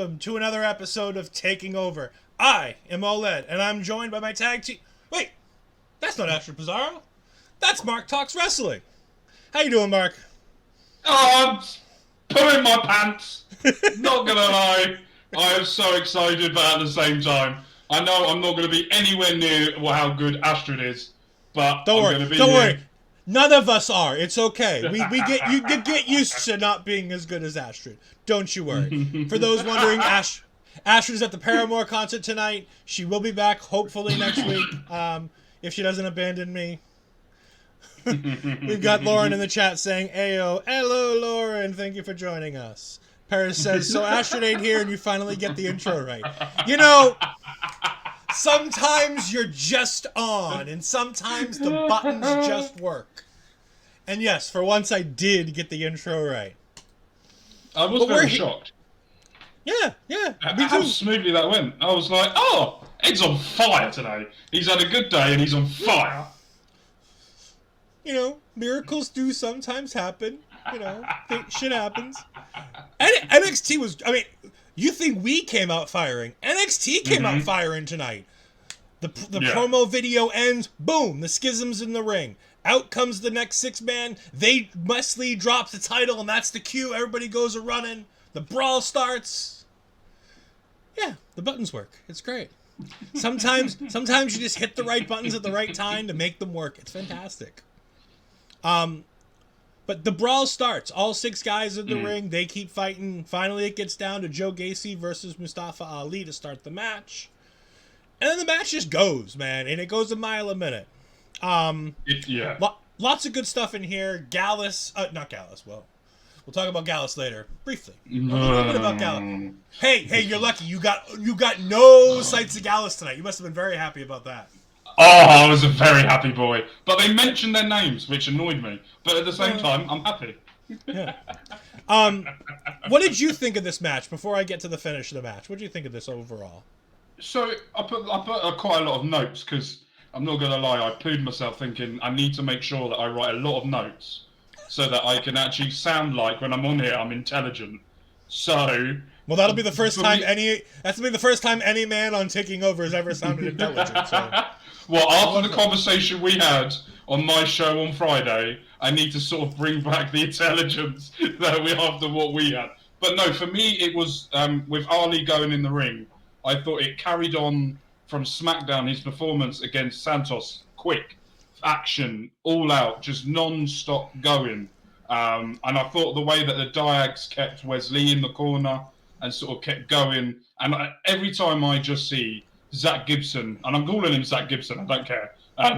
welcome to another episode of Taking Over. I am OLED, and I'm joined by my tag team. Wait, that's not Astrid Pizarro. That's Mark Talks Wrestling. How you doing, Mark? Oh, I'm pulling my pants. Not gonna lie, I am so excited, but at the same time, I know I'm not gonna be anywhere near how good Astrid is. But Don't I'm worry. Don't worry. None of us are. It's okay. We get used to not being as good as Astrid. Don't you worry. For those wondering, Astrid's at the Paramore concert tonight. She will be back hopefully next week. If she doesn't abandon me. We've got Lauren in the chat saying, "Ayo, hello Lauren, thank you for joining us." Paris says, "So Astrid ain't here and you finally get the intro right." You know, sometimes you're just on, and sometimes the buttons just work. And yes, for once I did get the intro right. I was very shocked. Yeah. How smoothly that went. I was like, oh, Ed's on fire today. He's had a good day and he's on fire. You know, miracles do sometimes happen. You know, shit happens. And NXT was, I mean, you think we came out firing. NXT came out firing tonight. The promo video ends, boom, the schism's in the ring. Out comes the next six-man. Wesley drops the title, and that's the cue. Everybody goes a-running. The brawl starts. Yeah, the buttons work. It's great. Sometimes you just hit the right buttons at the right time to make them work. It's fantastic. But the brawl starts. All six guys in the ring. They keep fighting. Finally, it gets down to Joe Gacy versus Mustafa Ali to start the match. And then the match just goes, man. And it goes a mile a minute. Lots of good stuff in here. Gallus. Not Gallus. Well, we'll talk about Gallus later. Briefly. A little bit about Gallus. Hey, you're lucky. You got no sights of Gallus tonight. You must have been very happy about that. Oh, I was a very happy boy. But they mentioned their names, which annoyed me. But at the same time, I'm happy. Yeah. What did you think of this match before I get to the finish of the match? What did you think of this overall? So I put quite a lot of notes because I'm not gonna lie, I pooed myself thinking I need to make sure that I write a lot of notes so that I can actually sound like when I'm on here I'm intelligent. So well, that'll be the first time any man on Taking Over has ever sounded intelligent. So. Well, after the conversation we had on my show on Friday, I need to sort of bring back the intelligence that we after what we had. But no, for me it was with Ali going in the ring. I thought it carried on from SmackDown, his performance against Santos. Quick, action, all out, just non-stop going. And I thought the way that the Diags kept Wesley in the corner and sort of kept going. And every time I just see Zach Gibson, and I'm calling him Zach Gibson, I don't care,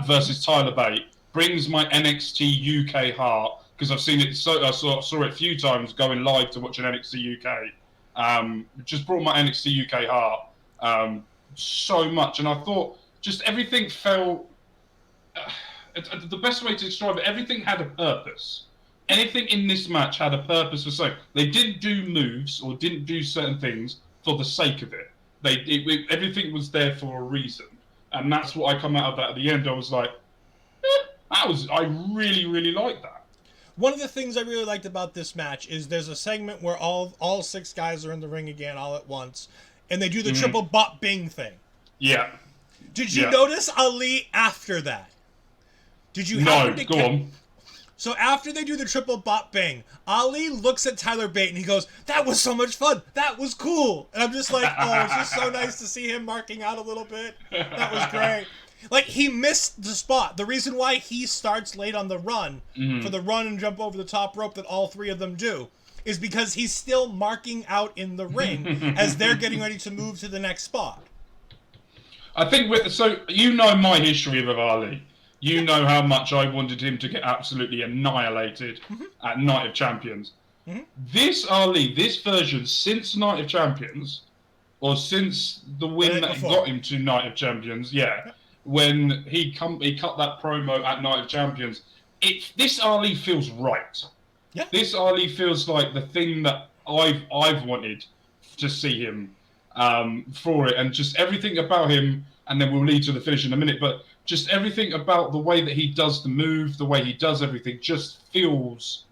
versus Tyler Bate, brings my NXT UK heart, because I've seen it, I saw it a few times going live to watch an NXT UK. Just brought my NXT UK heart so much, and I thought just everything felt the best way to describe it, everything had a purpose. Anything in this match had a purpose for something. They didn't do moves or didn't do certain things for the sake of it. Everything was there for a reason, and that's what I come out of that at the end. I was like, I really, really like that. One of the things I really liked about this match is there's a segment where all six guys are in the ring again all at once, and they do the triple bop bing thing. Yeah. Did you notice Ali after that? Did you No, go on. So after they do the triple bop bang, Ali looks at Tyler Bate and he goes, "That was so much fun. That was cool." And I'm just like, oh, it's just so nice to see him marking out a little bit. That was great. Like, he missed the spot. The reason why he starts late on the run, for the run and jump over the top rope that all three of them do, is because he's still marking out in the ring as they're getting ready to move to the next spot. I think, so you know my history with Ali. You know how much I wanted him to get absolutely annihilated at Night of Champions. This Ali, this version, since Night of Champions, or since the win that got him to Night of Champions, when he cut that promo at Night of Champions, this Ali feels right. Yeah. This Ali feels like the thing that I've wanted to see him for it, and just everything about him, and then we'll lead to the finish in a minute, but just everything about the way that he does the move, the way he does everything, just feels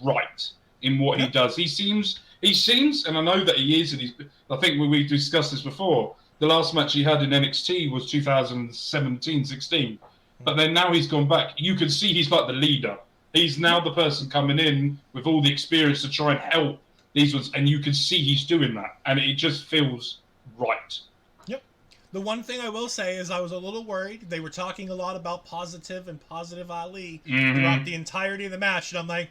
right in what he does. He seems He seems, and I know that he is, and I think we discussed this before. The last match he had in NXT was 2017-16, but then now he's gone back. You can see he's like the leader. He's now the person coming in with all the experience to try and help these ones, and you can see he's doing that, and it just feels right. Yep. The one thing I will say is I was a little worried. They were talking a lot about positive Ali throughout the entirety of the match, and I'm like,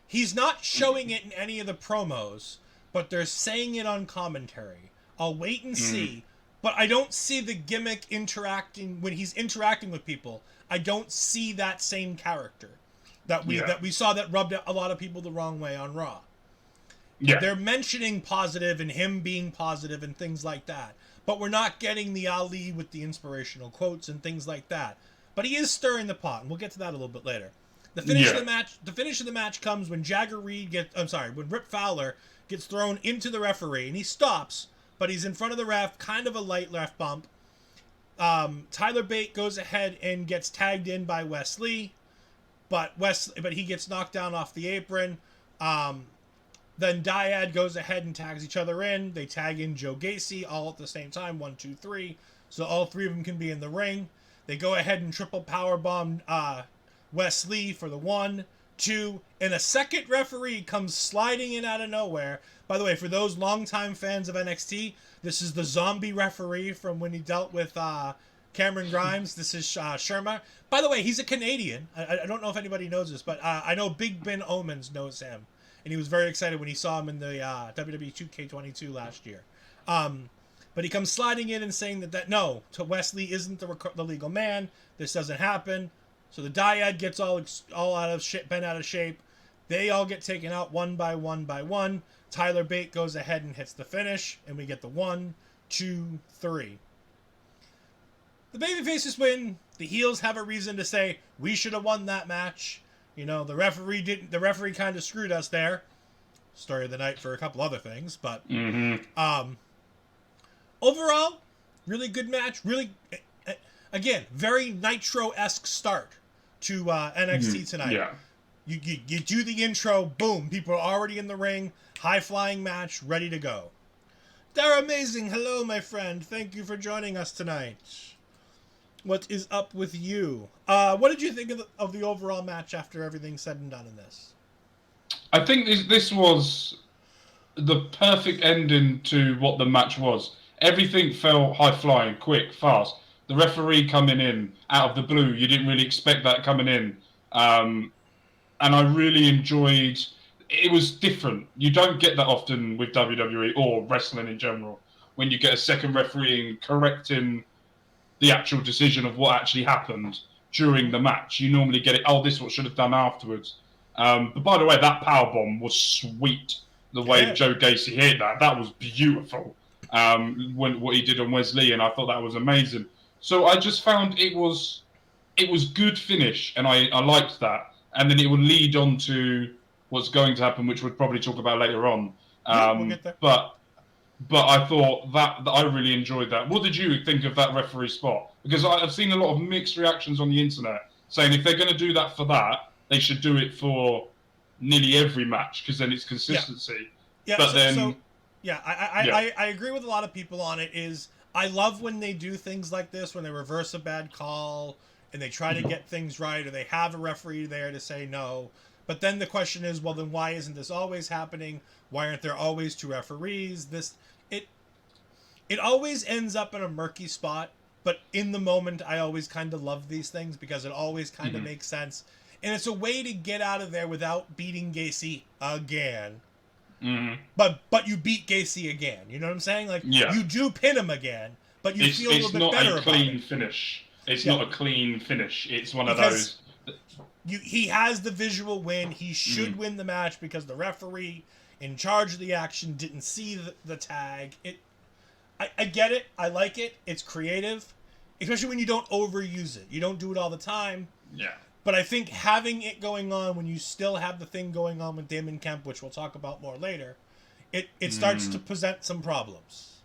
he's not showing it in any of the promos, but they're saying it on commentary. I'll wait and see, but I don't see the gimmick interacting when he's interacting with people. I don't see that same character that we saw that rubbed a lot of people the wrong way on Raw. Yeah. They're mentioning positive and him being positive and things like that, but we're not getting the Ali with the inspirational quotes and things like that. But he is stirring the pot, and we'll get to that a little bit later. The finish of the match comes when when Rip Fowler gets thrown into the referee, and he stops, but he's in front of the ref, kind of a light ref bump. Tyler Bate goes ahead and gets tagged in by Wesley, but he gets knocked down off the apron. Then Dyad goes ahead and tags each other in. They tag in Joe Gacy all at the same time, 1, 2, 3. So all three of them can be in the ring. They go ahead and triple powerbomb Wesley for the 1, 2, and a second referee comes sliding in out of nowhere. By the way, for those longtime fans of NXT, this is the zombie referee from when he dealt with Cameron Grimes. This is Sherma. By the way, he's a Canadian. I don't know if anybody knows this, but I know Big Ben Omens knows him. And he was very excited when he saw him in the WWE 2K22 last year. But he comes sliding in and saying that no, Wesley isn't the legal man. This doesn't happen. So the Dyad gets all out of shape, bent out of shape. They all get taken out one by one. Tyler Bate goes ahead and hits the finish, and we get the 1, 2, 3. The babyfaces win. The heels have a reason to say we should have won that match. You know, the referee didn't. The referee kind of screwed us there. Story of the night for a couple other things, but overall, really good match. Really, again, very Nitro-esque start to NXT tonight. Yeah. You do the intro, boom, people are already in the ring, high-flying match, ready to go. They're amazing. Hello, my friend. Thank you for joining us tonight. What is up with you? What did you think of the overall match after everything's said and done in this? I think this was the perfect ending to what the match was. Everything felt high-flying, quick, fast. The referee coming in out of the blue, you didn't really expect that coming in. And I really enjoyed... It was different. You don't get that often with WWE or wrestling in general, when you get a second referee correcting the actual decision of what actually happened during the match. You normally get it, oh, this is what should have done afterwards. But by the way, that powerbomb was sweet. The way Joe Gacy hit that was beautiful. What he did on Wesley, and I thought that was amazing. So I just found it was good finish, and I liked that. And then it would lead on to what's going to happen, which we'll probably talk about later on. We'll get there. But I thought that I really enjoyed that. What did you think of that referee spot? Because I've seen a lot of mixed reactions on the internet saying if they're going to do that for that, they should do it for nearly every match because then it's consistency. Yeah. But I agree with a lot of people on it. I love when they do things like this, when they reverse a bad call and they try to get things right, or they have a referee there to say no. But then the question is, well, then why isn't this always happening? Why aren't there always two referees? It always ends up in a murky spot, but in the moment, I always kind of love these things because it always kind of makes sense. And it's a way to get out of there without beating Gacy again. But you beat Gacy again. You know what I'm saying? Like, you do pin him again, but you feel a little bit better about it. It's not a clean finish. It's not a clean finish. It's one of those... He has the visual win. He should win the match because the referee in charge of the action didn't see the tag. I get it. I like it. It's creative, especially when you don't overuse it. You don't do it all the time. Yeah. But I think having it going on when you still have the thing going on with Damon Kemp, which we'll talk about more later, it starts to present some problems.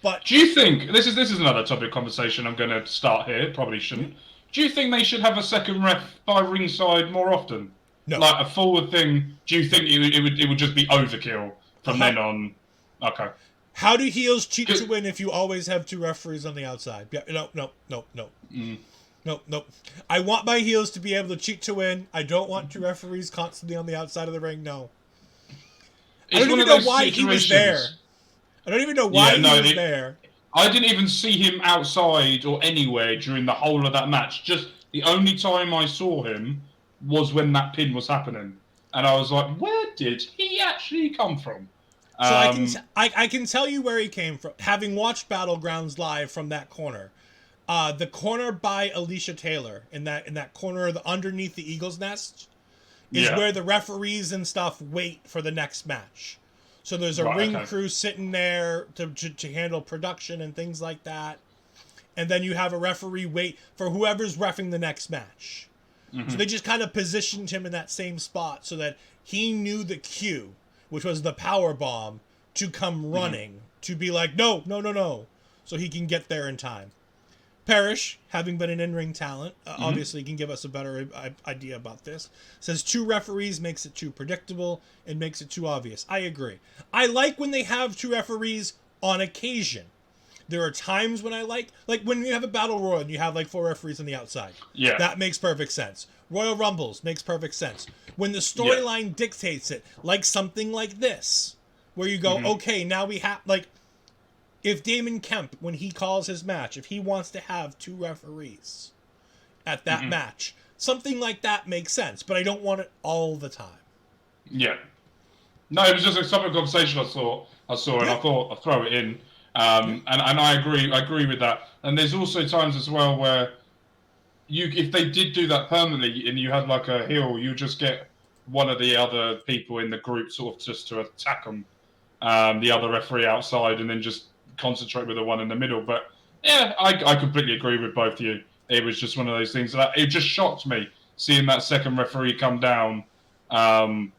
But do you think this is another topic conversation? I'm going to start here. Probably shouldn't. Do you think they should have a second ref by ringside more often? No. Like a forward thing. Do you think it would just be overkill from then on. Okay. How do heels cheat to win if you always have 2 referees on the outside? Yeah, no. Nope. I want my heels to be able to cheat to win. I don't want 2 referees constantly on the outside of the ring. No. I don't even know why he was there. I don't even know why he was there. I didn't even see him outside or anywhere during the whole of that match. Just the only time I saw him was when that pin was happening. And I was like, where did he actually come from? So I can tell you where he came from, having watched Battlegrounds live from that corner. The corner by Alicia Taylor, in that corner underneath the Eagle's Nest, is where the referees and stuff wait for the next match. So there's a ring crew sitting there to handle production and things like that. And then you have a referee wait for whoever's reffing the next match. Mm-hmm. So they just kind of positioned him in that same spot so that he knew the cue, which was the power bomb, to come running, to be like, no, so he can get there in time. Parrish, having been an in-ring talent, obviously can give us a better idea about this. Says 2 referees makes it too predictable and makes it too obvious. I agree. I like when they have 2 referees on occasion. There are times when I like when you have a battle royal and you have 4 referees on the outside. Yeah. That makes perfect sense. Royal Rumbles makes perfect sense. When the storyline dictates it, like something like this, where you go, okay, now we have, if Damon Kemp, when he calls his match, if he wants to have 2 referees at that match, something like that makes sense, but I don't want it all the time. Yeah. No, it was just a topic of conversation I saw, and I thought I'd throw it in. And I agree with that. And there's also times as well where if they did do that permanently and you had a heel, you just get one of the other people in the group sort of just to attack them, the other referee outside, and then just concentrate with the one in the middle. But yeah, I completely agree with both of you. It was just one of those things that it just shocked me seeing that second referee come down and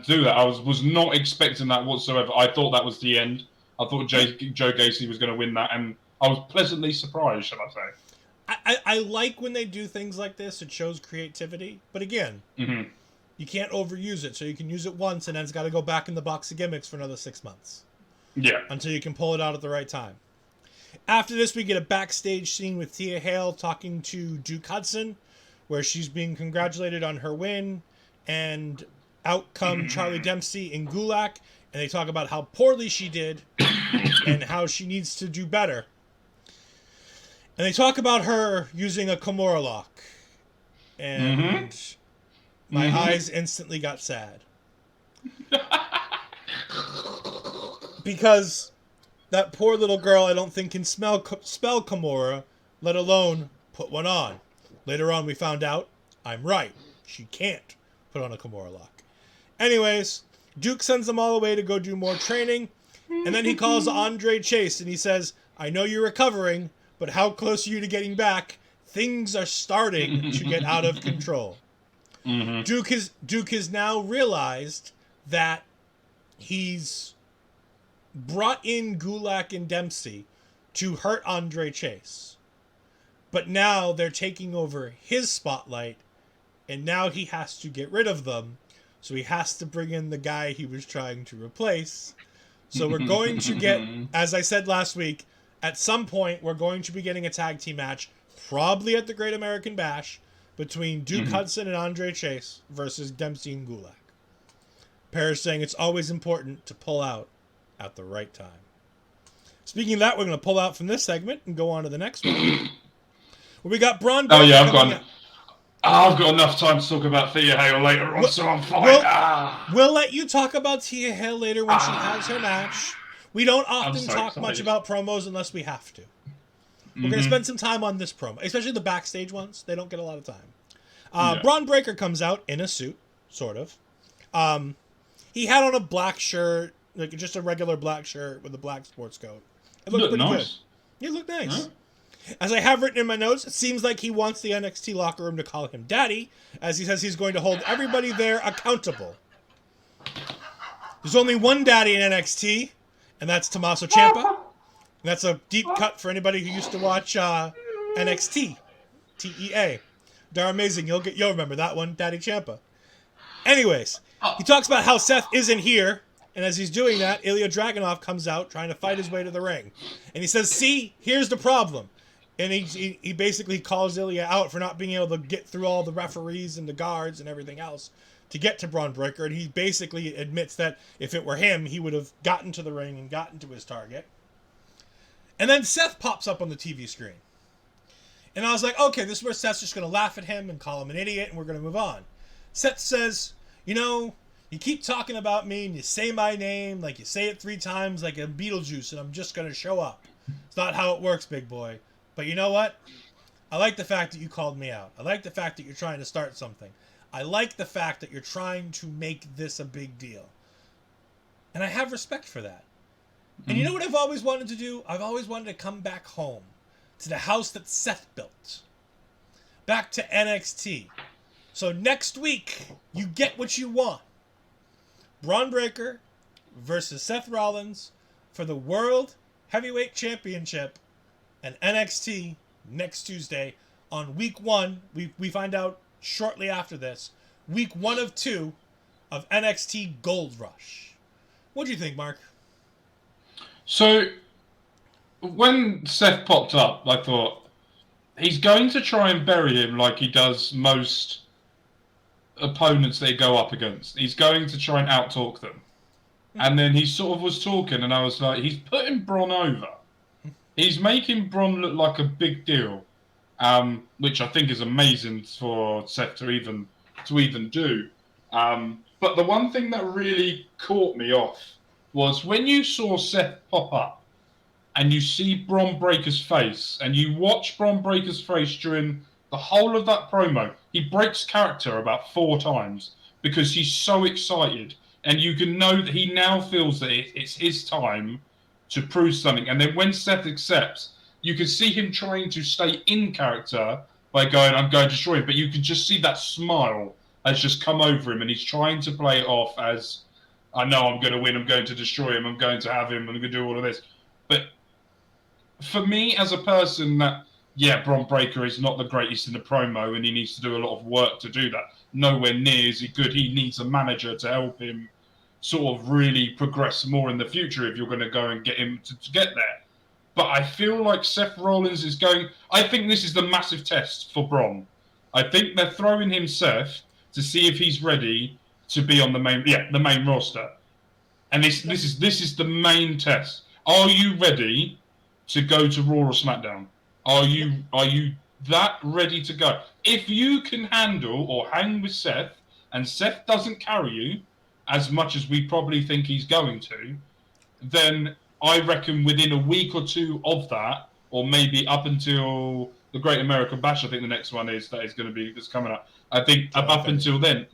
do that. I was not expecting that whatsoever. I thought that was the end. I thought Joe Gacy was going to win that, and I was pleasantly surprised, shall I say. I like when they do things like this. It shows creativity. But again, you can't overuse it. So you can use it once, and then it's got to go back in the box of gimmicks for another 6 months. Yeah. Until you can pull it out at the right time. After this, we get a backstage scene with Tia Hale talking to Duke Hudson, where she's being congratulated on her win, and out come Charlie Dempsey and Gulak, and they talk about how poorly she did and how she needs to do better. And they talk about her using a Kimura lock. And my eyes instantly got sad. Because that poor little girl, I don't think can spell Kimura, let alone put one on. Later on, we found out I'm right. She can't put on a Kimura lock. Anyways, Duke sends them all away to go do more training. And then he calls Andre Chase and he says, I know you're recovering, but how close are you to getting back? Things are starting to get out of control. Duke has now realized that he's brought in Gulak and Dempsey to hurt Andre Chase. But now they're taking over his spotlight, and now he has to get rid of them. So he has to bring in the guy he was trying to replace. So we're going to get, as I said last week, at some point we're going to be getting a tag team match, probably at the Great American Bash, between Duke Hudson and Andre Chase versus Dempsey and Gulak. Parrish saying it's always important to pull out at the right time. Speaking of that, we're going to pull out from this segment and go on to the next one. We got Braun Breaker. Oh yeah, I've got enough time to talk about Thea Hale later on, so I'm fine. We'll let you talk about Thea Hale later when she has her match. We don't often talk much about promos unless we have to. We're going to spend some time on this promo, especially the backstage ones. They don't get a lot of time. Braun Breaker comes out in a suit, sort of. He had on a black shirt, like just a regular black shirt with a black sports coat. It looked pretty good. It looked nice. Huh? As I have written in my notes, it seems like he wants the NXT locker room to call him Daddy, as he says he's going to hold everybody there accountable. There's only one Daddy in NXT, and that's Tommaso Ciampa. And that's a deep cut for anybody who used to watch NXT, TEA. They're amazing. You'll remember that one, Daddy Ciampa. Anyways, he talks about how Seth isn't here, And as he's doing that, Ilya Dragunov comes out trying to fight his way to the ring. And he says, see, here's the problem. And he basically calls Ilya out for not being able to get through all the referees and the guards and everything else to get to Braun Breaker. And he basically admits that if it were him, he would have gotten to the ring and gotten to his target. And then Seth pops up on the TV screen. And I was like, okay, this is where Seth's just going to laugh at him and call him an idiot, and we're going to move on. Seth says, you know, you keep talking about me and you say my name, like you say it 3 times like a Beetlejuice, and I'm just going to show up. It's not how it works, big boy. But you know what? I like the fact that you called me out. I like the fact that you're trying to start something. I like the fact that you're trying to make this a big deal. And I have respect for that. And you know what I've always wanted to do? I've always wanted to come back home to the house that Seth built. Back to NXT. So next week, you get what you want. Braun Breaker versus Seth Rollins for the World Heavyweight Championship and NXT next Tuesday on week 1. We find out shortly after this. Week 1 of 2 of NXT Gold Rush. What do you think, Mark? So, when Seth popped up, I thought, he's going to try and bury him like he does most opponents they go up against. He's going to try and out-talk them. And then he sort of was talking, and I was like, he's putting Braun over. He's making Braun look like a big deal, which I think is amazing for Seth to even do. But the one thing that really caught me off was when you saw Seth pop up and you see Braun Breaker's face, and you watch Braun Breaker's face during the whole of that promo, he breaks character about 4 times because he's so excited. And you can know that he now feels that it's his time to prove something. And then when Seth accepts, you can see him trying to stay in character by going, I'm going to destroy him. But you can just see that smile has just come over him, and he's trying to play it off as, I know I'm going to win, I'm going to destroy him, I'm going to have him, I'm going to do all of this. But for me, as a person that, yeah, Braun Breaker is not the greatest in the promo, and he needs to do a lot of work to do that. Nowhere near is he good. He needs a manager to help him sort of really progress more in the future if you're going to go and get him to get there. But I feel like Seth Rollins is going... I think this is the massive test for Braun. I think they're throwing him Seth to see if he's ready to be on the main roster. And this is the main test. Are you ready to go to Raw or SmackDown? Are you that ready to go? If you can handle or hang with Seth, and Seth doesn't carry you as much as we probably think he's going to, then I reckon within a week or 2 of that, or maybe up until the Great American Bash, I think the next one that's coming up. I think up until then,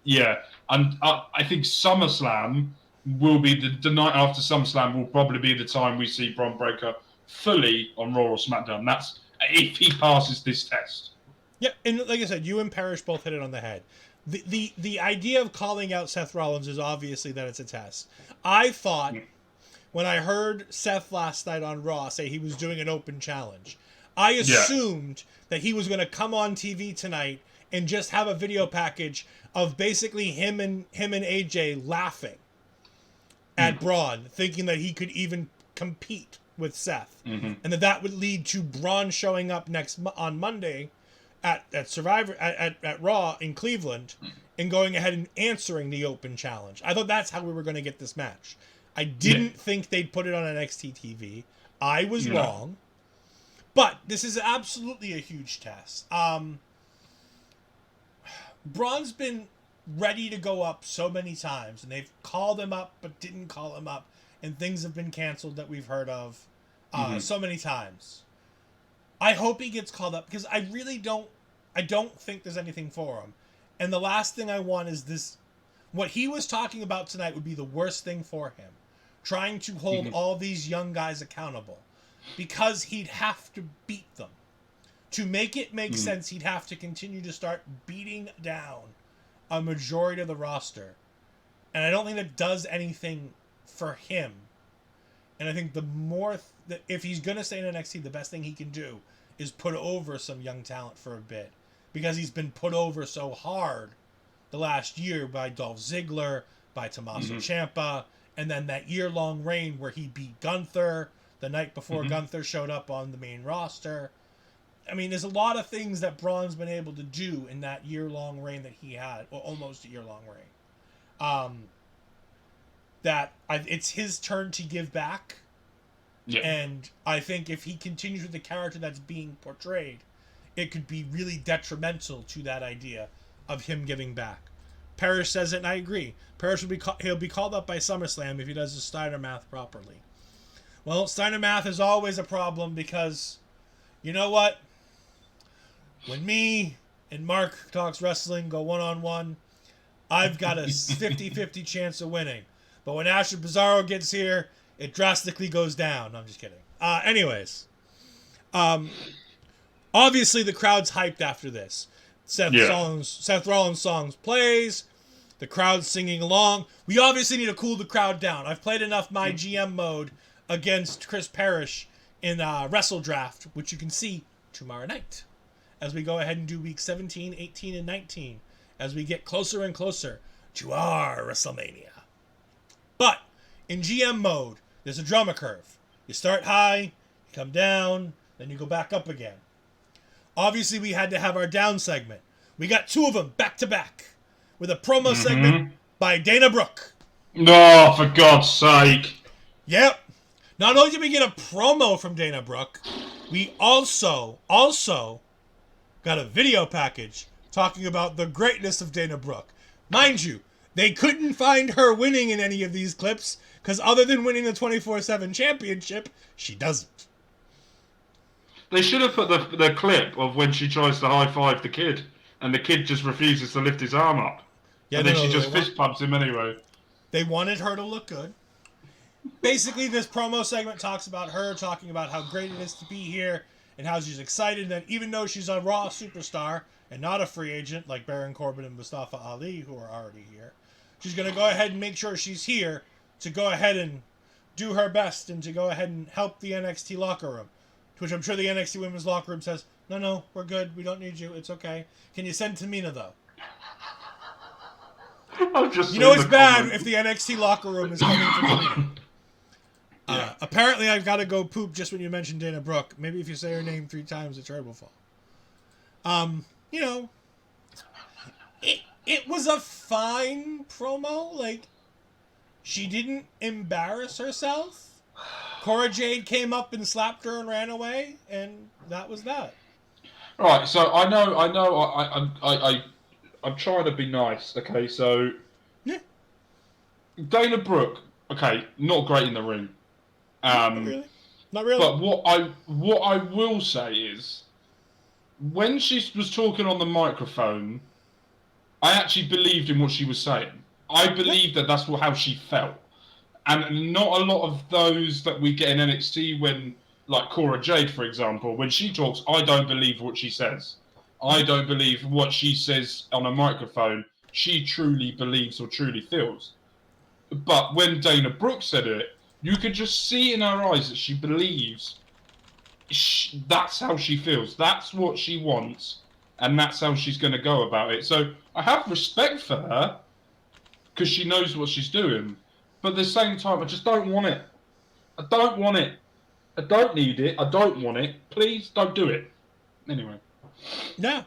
yeah. And I think SummerSlam will be the night after SummerSlam will probably be the time we see Braun Breaker fully on Raw or SmackDown. That's if he passes this test. Yeah, and like I said, you and Parrish both hit it on the head. The idea of calling out Seth Rollins is obviously that it's a test. I thought when I heard Seth last night on Raw say he was doing an open challenge, I assumed that he was going to come on TV tonight and just have a video package of basically him and AJ laughing at Braun, thinking that he could even compete with Seth, and that would lead to Braun showing up on Monday at Survivor at Raw in Cleveland and going ahead and answering the open challenge. I thought that's how we were going to get this match. I didn't think they'd put it on NXT TV. I was wrong, but this is absolutely a huge test. Braun's been ready to go up so many times, and they've called him up but didn't call him up, and things have been canceled that we've heard of so many times. I hope he gets called up because I don't think there's anything for him. And the last thing I want is this. What he was talking about tonight would be the worst thing for him. Trying to hold all these young guys accountable. Because he'd have to beat them. To make it make sense, he'd have to continue to start beating down a majority of the roster. And I don't think that does anything for him. And I think the more... if he's going to stay in NXT, the best thing he can do is put over some young talent for a bit. Because he's been put over so hard the last year by Dolph Ziggler, by Tommaso Ciampa, And then that year-long reign where he beat Gunther the night before Gunther showed up on the main roster. I mean, there's a lot of things that Braun's been able to do in that year-long reign that he had, or almost a year-long reign. It's his turn to give back. Yeah. And I think if he continues with the character that's being portrayed, it could be really detrimental to that idea of him giving back. Parrish says it, and I agree. Parrish he'll be called up by SummerSlam if he does the Steiner math properly. Well, Steiner math is always a problem because, you know what? When me and Mark Talks Wrestling go one-on-one, I've got a 50-50 chance of winning. But when Astrid Bizarro gets here, it drastically goes down. No, I'm just kidding. Anyways. Obviously, the crowd's hyped after this. Seth Rollins' songs plays. The crowd's singing along. We obviously need to cool the crowd down. I've played enough my GM mode against Chris Parrish in Wrestle Draft, which you can see tomorrow night as we go ahead and do week 17, 18, and 19 as we get closer and closer to our WrestleMania. But in GM mode, there's a drama curve. You start high, you come down, then you go back up again. Obviously, we had to have our down segment. We got two of them back to back with a promo segment by Dana Brooke. No, for God's sake. Yep. Not only did we get a promo from Dana Brooke, we also got a video package talking about the greatness of Dana Brooke. Mind you, they couldn't find her winning in any of these clips because other than winning the 24/7 championship, she doesn't. They should have put the clip of when she tries to high-five the kid and the kid just refuses to lift his arm up. Yeah, and then she just fist pumps him anyway. They wanted her to look good. Basically, this promo segment talks about her talking about how great it is to be here and how she's excited that even though she's a Raw superstar and not a free agent like Baron Corbin and Mustafa Ali, who are already here, she's going to go ahead and make sure she's here to go ahead and do her best and to go ahead and help the NXT locker room. To which I'm sure the NXT women's locker room says, no, we're good. We don't need you. It's okay. Can you send Tamina, though? It's bad if the NXT locker room is coming for Tamina. Apparently, I've got to go poop just when you mentioned Dana Brooke. Maybe if you say her name 3 times, it's will fall. It was a fine promo. Like, she didn't embarrass herself. Cora Jade came up and slapped her and ran away, and that was that. Right, so I know. I'm trying to be nice. Okay, so yeah, Dana Brooke. Okay, not great in the ring. Not really. But what I will say is, when she was talking on the microphone, I actually believed in what she was saying. I believed that that's how she felt. And not a lot of those that we get in NXT when, like Cora Jade, for example, when she talks, I don't believe what she says. I don't believe what she says on a microphone she truly believes or truly feels. But when Dana Brooke said it, you could just see in her eyes that she believes that's how she feels. That's what she wants. And that's how she's going to go about it. So I have respect for her because she knows what she's doing. But at the same time, I just don't want it. I don't want it. I don't need it. I don't want it. Please don't do it. Anyway. Yeah.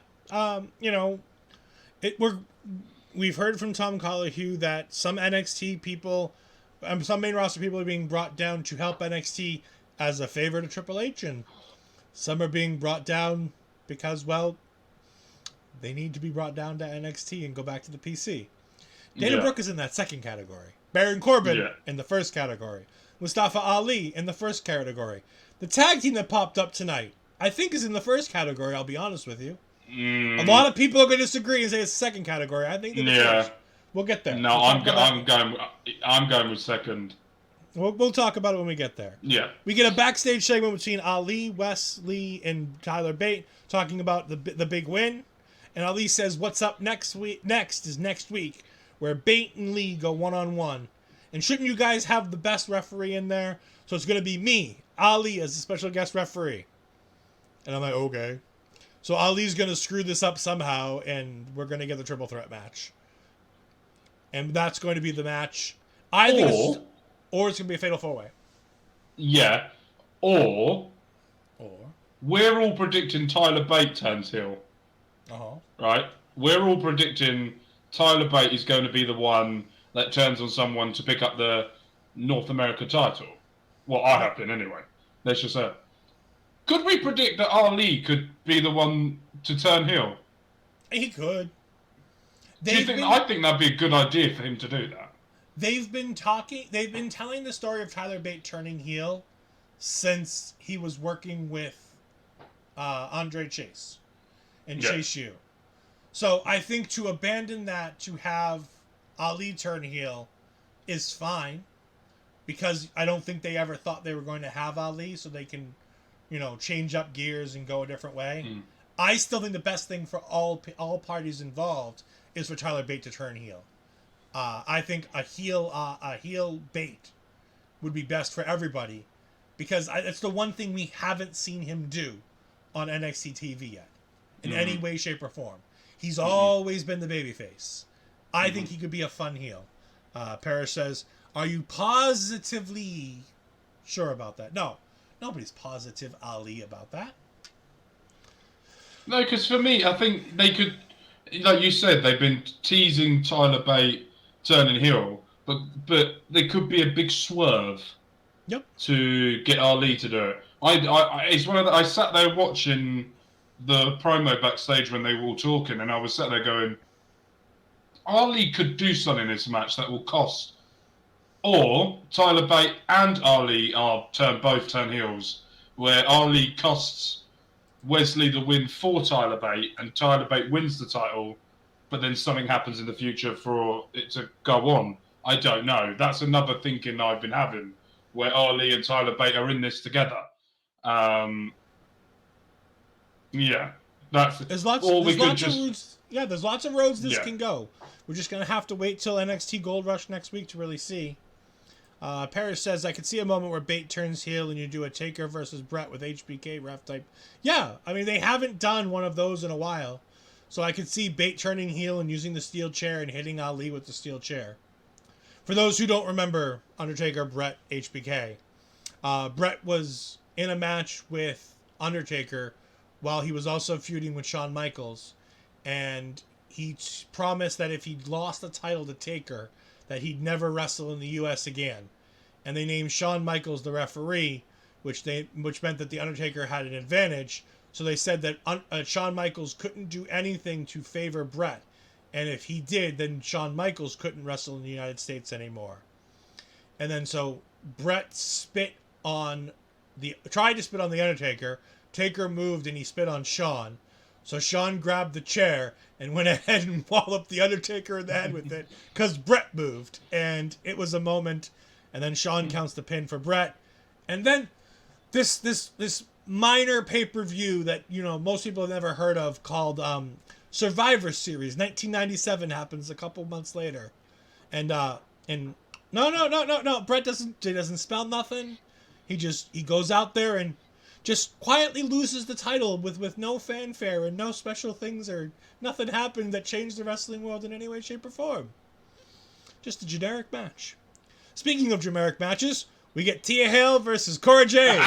We've heard from Tom Colohue that some NXT people, some main roster people are being brought down to help NXT as a favor to Triple H, and some are being brought down because, well, they need to be brought down to NXT and go back to the PC. Dana Brooke is in that second category. Baron Corbin in the first category. Mustafa Ali in the first category. The tag team that popped up tonight, I think, is in the first category, I'll be honest with you. A lot of people are going to disagree and say it's the second category. I think it's first. We'll get there. No, I'm going with second. We'll talk about it when we get there. Yeah. We get a backstage segment between Ali, Wesley, and Tyler Bate talking about the big win. And Ali says, what's up next week, where Bate and Lee go one-on-one. And shouldn't you guys have the best referee in there? So it's going to be me, Ali, as a special guest referee. And I'm like, okay. So Ali's going to screw this up somehow, and we're going to get the triple threat match. And that's going to be the match. Or it's going to be a fatal 4-way. Yeah. Or Or... we're all predicting Tyler Bate turns heel. Uh-huh. Right? We're all predicting Tyler Bate is going to be the one that turns on someone to pick up the North America title. Well, I have been anyway. Let's just say. Could we predict that Ali could be the one to turn heel? He could. I think that'd be a good idea for him to do that. They've been telling the story of Tyler Bate turning heel since he was working with Andre Chase and Chase U. So I think to abandon that to have Ali turn heel is fine, because I don't think they ever thought they were going to have Ali, so they can, change up gears and go a different way. I still think the best thing for all parties involved is for Tyler Bate to turn heel. I think a heel Bate would be best for everybody, because it's the one thing we haven't seen him do on NXT TV yet, in any way, shape, or form. He's always been the babyface. I think he could be a fun heel. Parrish says, "Are you positively sure about that?" No, nobody's positive Ali about that. No, because for me, I think they could, like you said, they've been teasing Tyler Bate turning heel, but there could be a big swerve. Yep. To get Ali to do it. It's one of I sat there watching the promo backstage when they were all talking, and I was sat there going, Ali could do something in this match that will cost. Or Tyler Bate and Ali both turn heels, where Ali costs Wesley the win for Tyler Bate, and Tyler Bate wins the title, but then something happens in the future for it to go on. I don't know. That's another thinking I've been having, where Ali and Tyler Bate are in this together. There's lots of roads this can go. We're just gonna have to wait till NXT Gold Rush next week to really see. Parrish says, "I could see a moment where Bate turns heel and you do a Taker versus Brett with HBK ref type." Yeah, I mean, they haven't done one of those in a while, so I could see Bate turning heel and using the steel chair and hitting Ali with the steel chair. For those who don't remember Undertaker, Brett, HBK, Brett was in a match with Undertaker while he was also feuding with Shawn Michaels, and he promised that if he lost the title to Taker, that he'd never wrestle in the U.S. again. And they named Shawn Michaels the referee, which meant that the Undertaker had an advantage. So they said that Shawn Michaels couldn't do anything to favor Brett, and if he did, then Shawn Michaels couldn't wrestle in the United States anymore. And then so Brett tried to spit on the Undertaker. Taker moved and he spit on Shawn. So Shawn grabbed the chair and went ahead and walloped the Undertaker in the head with it because Brett moved. And it was a moment. And then Shawn counts the pin for Brett. And then this minor pay-per-view that, most people have never heard of, called Survivor Series 1997 happens a couple months later. And no, Brett doesn't spell nothing. He goes out there and just quietly loses the title with no fanfare and no special things, or nothing happened that changed the wrestling world in any way, shape, or form. Just a generic match. Speaking of generic matches, we get Tia Hale versus Cora Jade.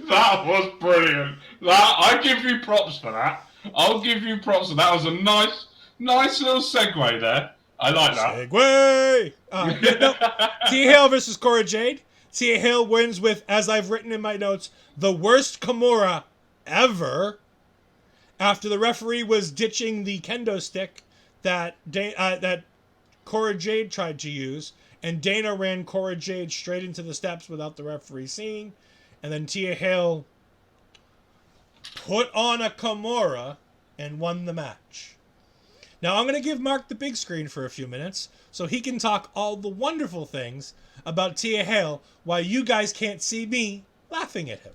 That was brilliant. I give you props for that. I'll give you props for that. Was a nice little segue there. I like that. Segue! Tia Hale versus Cora Jade. Tia Hale wins with, as I've written in my notes, the worst Kimura ever. After the referee was ditching the kendo stick that Cora Jade tried to use, and Dana ran Cora Jade straight into the steps without the referee seeing, and then Tia Hale put on a Kimura and won the match. Now I'm going to give Mark the big screen for a few minutes so he can talk all the wonderful things about Tia Hale while you guys can't see me laughing at him.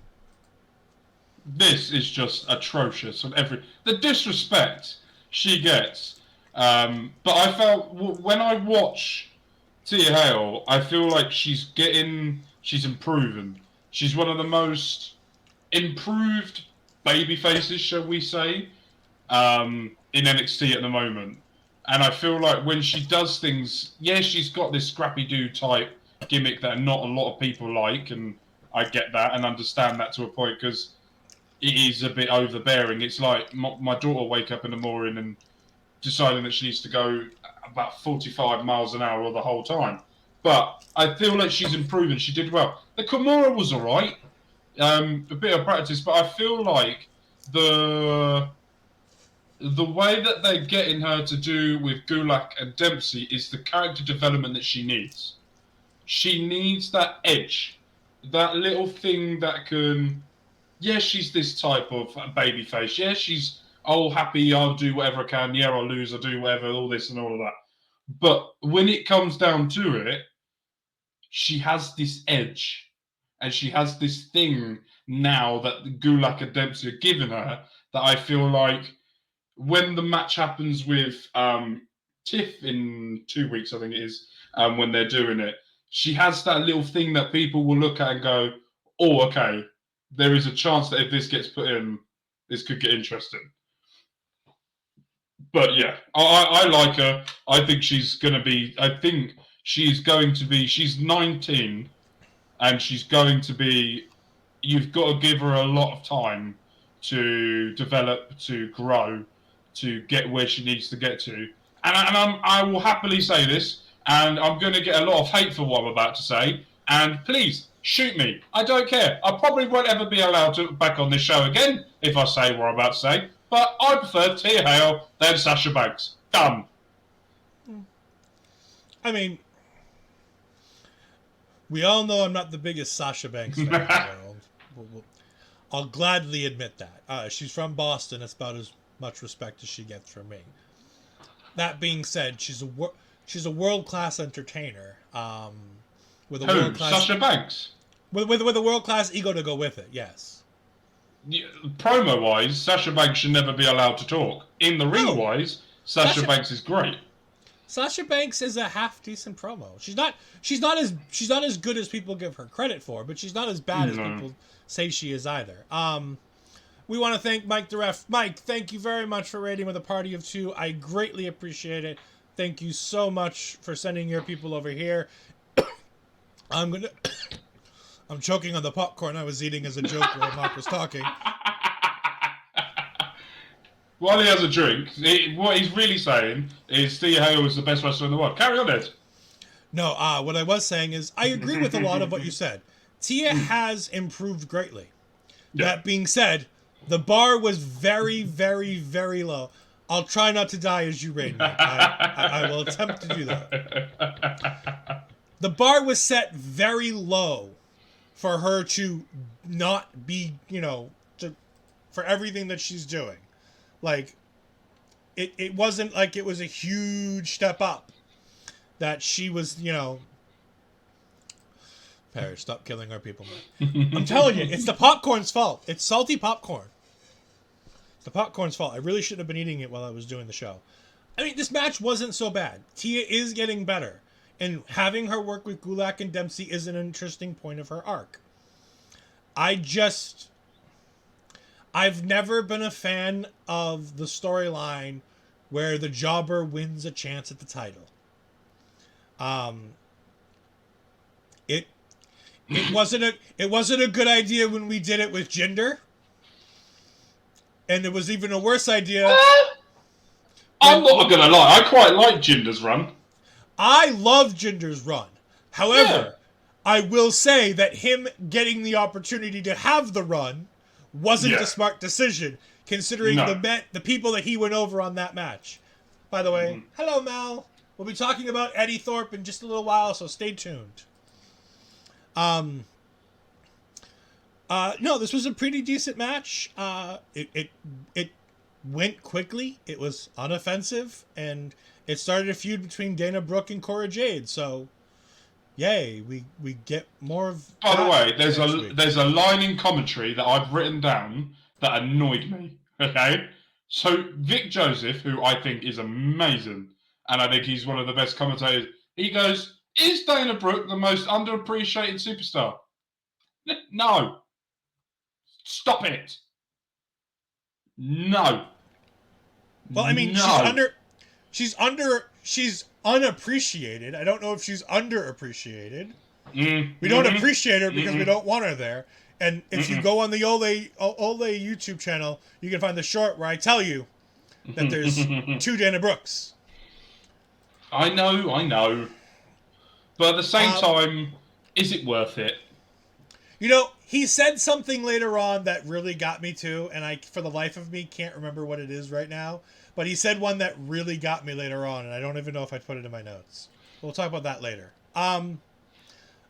This is just atrocious. The disrespect she gets. But I felt when I watch Tia Hale, I feel like she's improving. She's one of the most improved baby faces, shall we say, in NXT at the moment. And I feel like when she does things, yeah, she's got this Scrappy-Doo type gimmick that not a lot of people like, and I get that and understand that to a point because it is a bit overbearing. It's like my daughter wake up in the morning and deciding that she needs to go about 45 miles an hour the whole time. But I feel like she's improving. She did well. The Kimura was all right, a bit of practice, but I feel like the way that they're getting her to do with Gulak and Dempsey is the character development that she needs. She needs that edge, that little thing that can. Yeah, she's this type of babyface. Yeah, she's happy. I'll do whatever I can. Yeah, I'll lose. I'll do whatever. All this and all of that. But when it comes down to it, she has this edge, and she has this thing now that the Gulak and Dempsey are giving her that I feel like when the match happens with Tiff in 2 weeks, I think it is, when they're doing it, she has that little thing that people will look at and go, oh, okay, there is a chance that if this gets put in, this could get interesting. But yeah, I like her. I think she's going to be, she's 19, and she's going to be, you've got to give her a lot of time to develop, to grow, to get where she needs to get to. And I will happily say this, and I'm going to get a lot of hate for what I'm about to say. And please shoot me. I don't care. I probably won't ever be allowed to back on this show again if I say what I'm about to say. But I prefer Tia Hale than Sasha Banks. Done. I mean, we all know I'm not the biggest Sasha Banks fan in the world. I'll gladly admit that. She's from Boston. That's about as much respect as she gets from me. That being said, she's a world-class entertainer. With a world-class Sasha Banks? With a world-class ego to go with it, yes. Yeah, promo-wise, Sasha Banks should never be allowed to talk. In the ring-wise, Sasha Banks is great. Sasha Banks is a half-decent promo. She's not as good as people give her credit for, but she's not as bad as people say she is either. We want to thank Mike the Ref. Mike, thank you very much for rating with a party of 2. I greatly appreciate it. Thank you so much for sending your people over here. I'm choking on the popcorn I was eating as a joke while Mark was talking. While he has a drink, what he's really saying is Tia Hale is the best wrestler in the world. Carry on, Ed. No, what I was saying is I agree with a lot of what you said. Tia has improved greatly. Yeah. That being said, the bar was very, very, very low. I'll try not to die as you rate me. I will attempt to do that. The bar was set very low for her to not be, for everything that she's doing. Like, it wasn't like it was a huge step up that she was, Parrish, stop killing our people, man. I'm telling you, it's the popcorn's fault. It's salty popcorn. It's the popcorn's fault. I really shouldn't have been eating it while I was doing the show. I mean, this match wasn't so bad. Tia is getting better. And having her work with Gulak and Dempsey is an interesting point of her arc. I've never been a fan of the storyline where the jobber wins a chance at the title. It wasn't a good idea when we did it with Jinder. And it was even a worse idea. I'm not gonna lie, I quite like Jinder's run. I love Jinder's run. However, I will say that him getting the opportunity to have the run wasn't a smart decision, considering the people that he went over on that match. By the way, hello, Mel. We'll be talking about Eddie Thorpe in just a little while, so stay tuned. No, this was a pretty decent match. It went quickly. It was unoffensive, and it started a feud between Dana Brooke and Cora Jade. So, yay, we get more of. By the way, there's a line in commentary that I've written down that annoyed me. Okay, so Vic Joseph, who I think is amazing, and I think he's one of the best commentators, he goes, "Is Dana Brooke the most underappreciated superstar?" No. Stop it. No. Well, I mean, She's unappreciated. I don't know if she's underappreciated. We don't appreciate her because we don't want her there. And if you go on the Ole YouTube channel, you can find the short where I tell you that there's 2 Dana Brooks. I know. But at the same time, is it worth it? You know, he said something later on that really got me too, and I, for the life of me, can't remember what it is right now. But he said one that really got me later on, and I don't even know if I put it in my notes. We'll talk about that later.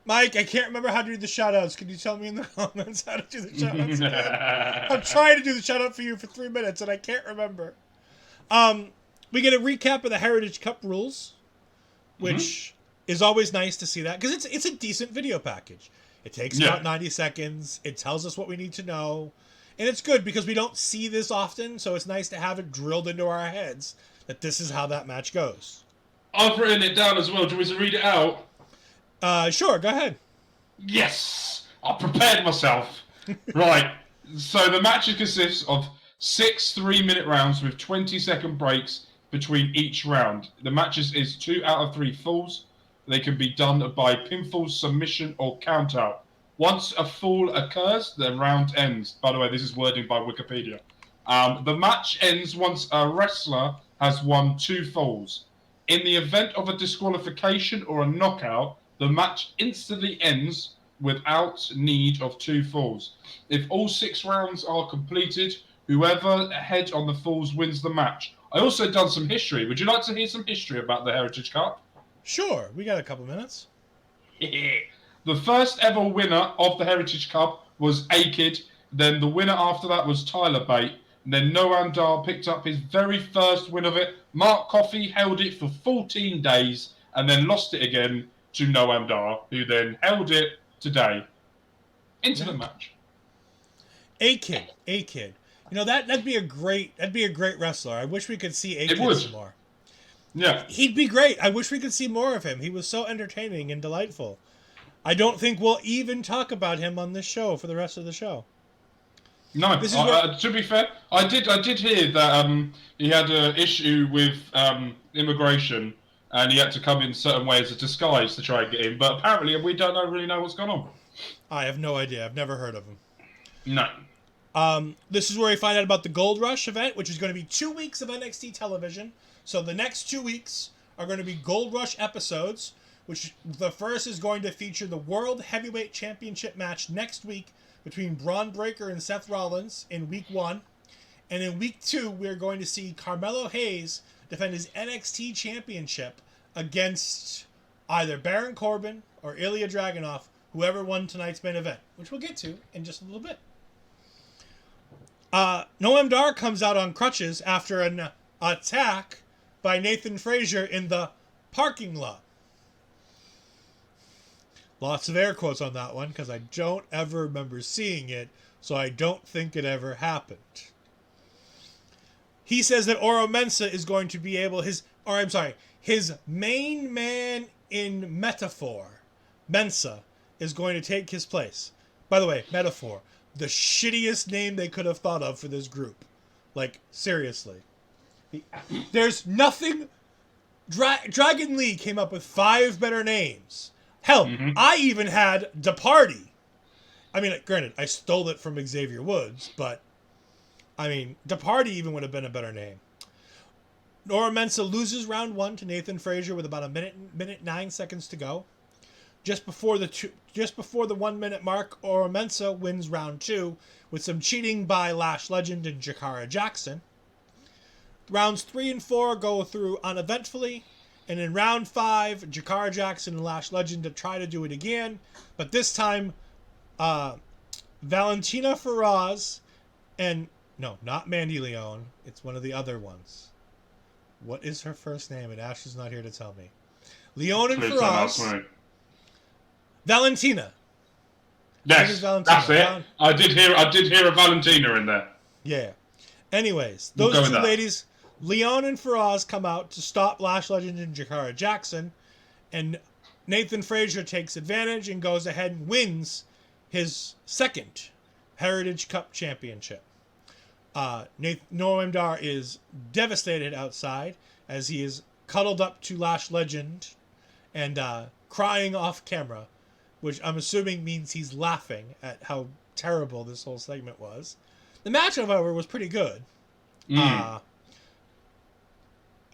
Mike, I can't remember how to do the shout-outs. Can you tell me in the comments how to do the shout-outs again? I'm trying to do the shout-out for you for 3 minutes, and I can't remember. We get a recap of the Heritage Cup rules, which is always nice to see that, because it's a decent video package. It takes about 90 seconds. It tells us what we need to know. And it's good because we don't see this often, so it's nice to have it drilled into our heads that this is how that match goes. I've written it down as well. Do you want me to read it out? Sure, go ahead. Yes! I prepared myself. Right. So the match consists of 6 3-minute rounds with 20-second breaks between each round. The matches is 2 out of 3 falls. They can be done by pinfall, submission, or countout. Once a fall occurs, the round ends. By the way, this is wording by Wikipedia. The match ends once a wrestler has won 2 falls. In the event of a disqualification or a knockout, the match instantly ends without need of 2 falls. If all 6 rounds are completed, whoever head on the falls wins the match. I also done some history. Would you like to hear some history about the Heritage Cup? Sure, we got a couple minutes. The first ever winner of the Heritage Cup was A-Kid. Then the winner after that was Tyler Bate. And then Noam Dar picked up his very first win of it. Mark Coffey held it for 14 days and then lost it again to Noam Dar, who then held it today. Into the match. A-Kid. You know, that'd be a great wrestler. I wish we could see A-Kid some more. Yeah. He'd be great. I wish we could see more of him. He was so entertaining and delightful. I don't think we'll even talk about him on this show for the rest of the show. No, to be fair, I did hear that he had an issue with immigration and he had to come in certain ways as a disguise to try and get in. But apparently we don't really know what's going on. I have no idea. I've never heard of him. No. This is where we find out about the Gold Rush event, which is going to be 2 weeks of NXT television. So the next 2 weeks are going to be Gold Rush episodes, which the first is going to feature the World Heavyweight Championship match next week between Braun Breaker and Seth Rollins in week 1. And in week 2, we're going to see Carmelo Hayes defend his NXT Championship against either Baron Corbin or Ilya Dragunov, whoever won tonight's main event, which we'll get to in just a little bit. Noam Dar comes out on crutches after an attack by Nathan Frazier in the parking lot. Lots of air quotes on that one because I don't ever remember seeing it, so I don't think it ever happened. He says that Oro Mensah is going to be able his main man in Metaphor, Mensah, is going to take his place. By the way, Metaphor, the shittiest name they could have thought of for this group. Like, seriously. There's nothing... Dragon Lee came up with 5 better names. Hell, I even had DeParty. I mean, granted, I stole it from Xavier Woods, but... I mean, DeParty even would have been a better name. Oro Mensah loses round 1 to Nathan Frazier with about a minute 9 seconds to go. Just before the 1 minute mark, Oro Mensah wins round 2 with some cheating by Lash Legend and Jakara Jackson. Rounds 3 and 4 go through uneventfully, and in round 5, Jakara Jackson and Lash Legend try to do it again, but this time, Valentina Feroz and no, not Mandy Leon. It's one of the other ones. What is her first name? And Ash is not here to tell me. Leon and Feroz. Valentina. Yes, that's it. I did hear a Valentina in there. Yeah. Anyways, those two ladies, Leon and Feroz, come out to stop Lash Legend and Jakara Jackson, and Nathan Frazier takes advantage and goes ahead and wins his second Heritage Cup championship. Noam Dar is devastated outside, as he is cuddled up to Lash Legend and crying off camera, which I'm assuming means he's laughing at how terrible this whole segment was. The match, however, was pretty good.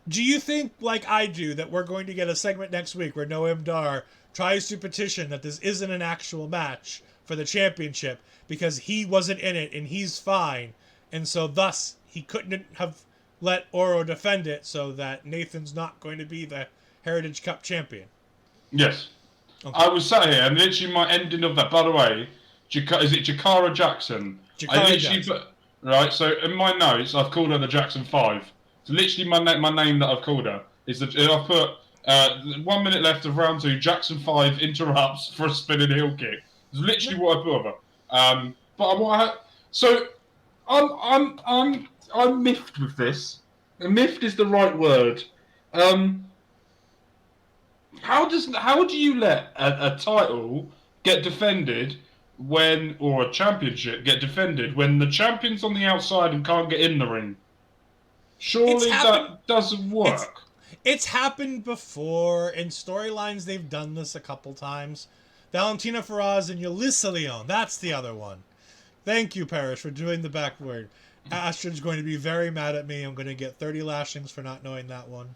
Do you think, like I do, that we're going to get a segment next week where Noam Dar tries to petition that this isn't an actual match for the championship because he wasn't in it and he's fine, and so thus he couldn't have let Oro defend it, so that Nathan's not going to be the Heritage Cup champion? Yes. Okay. I was sat here, and literally my ending of that, by the way, is it Jakara Jackson? Jackson. Right, so in my notes, I've called her the Jackson 5. So literally my name that I've called her is that I put 1 minute left of round 2, Jackson 5 interrupts for a spinning heel kick. It's literally what I put of her. So I'm miffed with this. Miffed is the right word. How do you let a title get defended or a championship get defended when the champion's on the outside and can't get in the ring? Surely that doesn't work. It's happened before in storylines. They've done this a couple times. Valentina Feroz and Yulisa Leon. That's the other one. Thank you, Parrish, for doing the backward. Astrid's going to be very mad at me. I'm going to get 30 lashings for not knowing that one.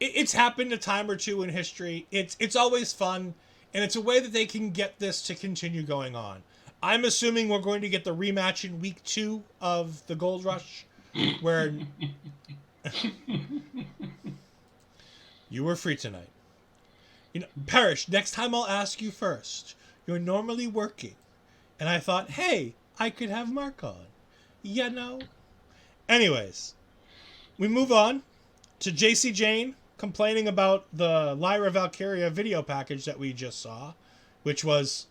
It's happened a time or two in history. It's always fun, and it's a way that they can get this to continue going on. I'm assuming we're going to get the rematch in week 2 of the Gold Rush, where you were free tonight. Parrish, next time I'll ask you first. You're normally working, and I thought, hey, I could have Mark on. Anyways, we move on to JC Jane complaining about the Lyra Valkyria video package that we just saw, which was,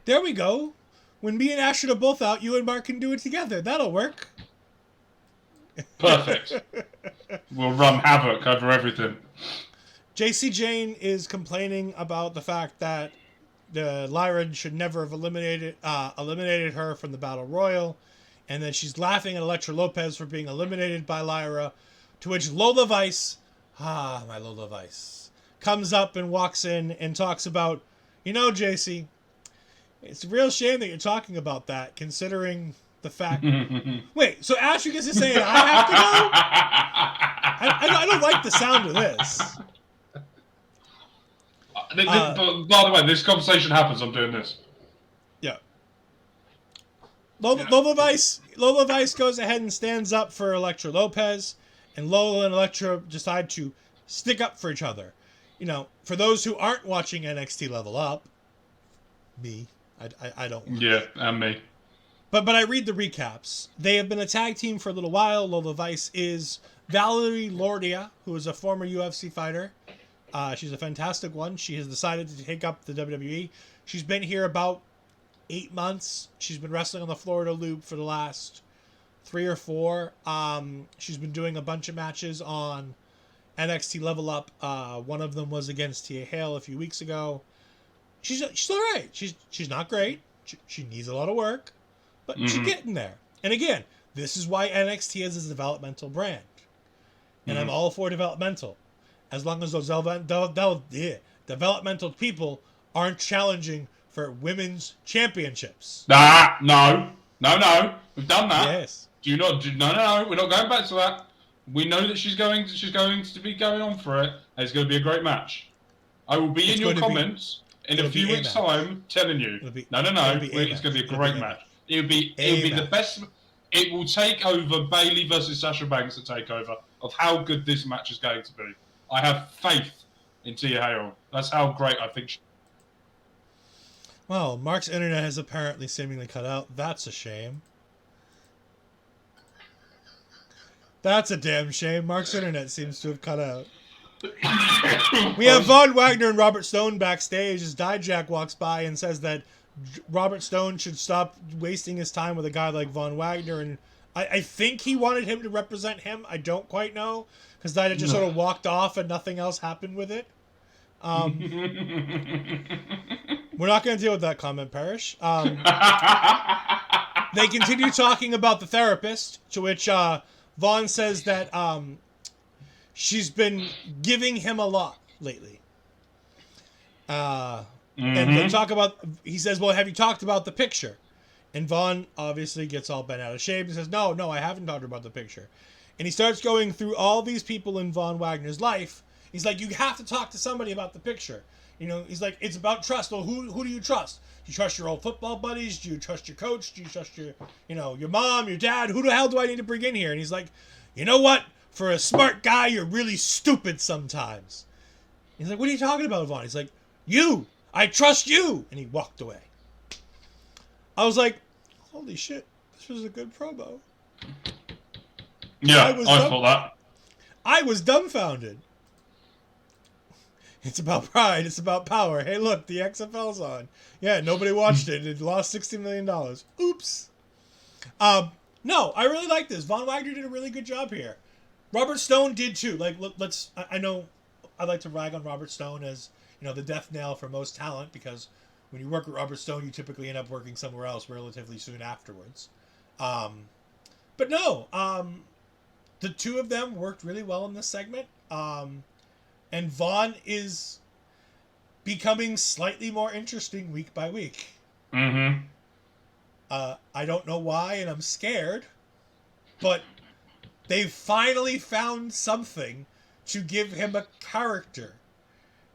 there we go. When me and Astrid are both out, you and Mark can do it together. That'll work. Perfect. We'll run havoc over everything. JC Jane is complaining about the fact that the Lyra should never have eliminated her from the Battle Royal, and that she's laughing at Elektra Lopez for being eliminated by Lyra, to which Lola Vice, my Lola Vice, comes up and walks in and talks about, JC, it's a real shame that you're talking about that, considering the fact... Wait, so Astrid gets to say I have to go? I don't like the sound of this. By the way, this conversation happens, I'm doing this. Yeah. Lola Vice goes ahead and stands up for Elektra Lopez, and Lola and Elektra decide to stick up for each other. For those who aren't watching NXT Level Up, me, I don't. Yeah, and me. But I read the recaps. They have been a tag team for a little while. Lola Vice is Valerie Lordia, who is a former UFC fighter. She's a fantastic one. She has decided to take up the WWE. She's been here about 8 months. She's been wrestling on the Florida Loop for the last 3 or 4. She's been doing a bunch of matches on NXT Level Up. One of them was against Tia Hale a few weeks ago. She's all right. She's not great. She needs a lot of work, but she's getting there. And again, this is why NXT is a developmental brand, and I'm all for developmental, as long as those developmental people aren't challenging for women's championships. No. We've done that. Yes. No. We're not going back to that. We know that she's going to be going on for it, and it's going to be a great match. I will be in your comments in a few weeks' time telling you. No. It's going to be a great match. It'll be the best. It will take over Bayley versus Sasha Banks at TakeOver of how good this match is going to be. I have faith in Tia Hale. That's how great I think she... Well, Mark's internet has apparently seemingly cut out. That's a shame. That's a damn shame. Mark's internet seems to have cut out. We have Von Wagner and Robert Stone backstage as Dijak walks by and says that Robert Stone should stop wasting his time with a guy like Von Wagner, and I think he wanted him to represent him. I don't quite know, because Dijak just sort of walked off and nothing else happened with it. We're not going to deal with that comment, Parrish. They continue talking about the therapist, to which Vaughn says that she's been giving him a lot lately. And they talk about, he says, well, have you talked about the picture? And Vaughn obviously gets all bent out of shape and says, no, I haven't talked about the picture. And he starts going through all these people in Von Wagner's life. He's like, you have to talk to somebody about the picture. You know, he's like, it's about trust. Well, who do you trust? Do you trust your old football buddies? Do you trust your coach? Do you trust your mom, your dad? Who the hell do I need to bring in here? And he's like, you know what? For a smart guy, you're really stupid sometimes. He's like, what are you talking about, Vaughn? He's like, you. I trust you. And he walked away. I was like, holy shit, this was a good promo. Yeah, I thought that. I was dumbfounded. It's about pride. It's about power. Hey, look, the XFL's on. Yeah, nobody watched it. It lost $60 million. Oops. No, I really like this. Von Wagner did a really good job here. Robert Stone did too. Like, I know I like to rag on Robert Stone as, the death knell for most talent, because when you work with Robert Stone, you typically end up working somewhere else relatively soon afterwards. But no, the two of them worked really well in this segment. And Vaughn is becoming slightly more interesting week by week. Mm-hmm. I don't know why, and I'm scared, but they've finally found something to give him a character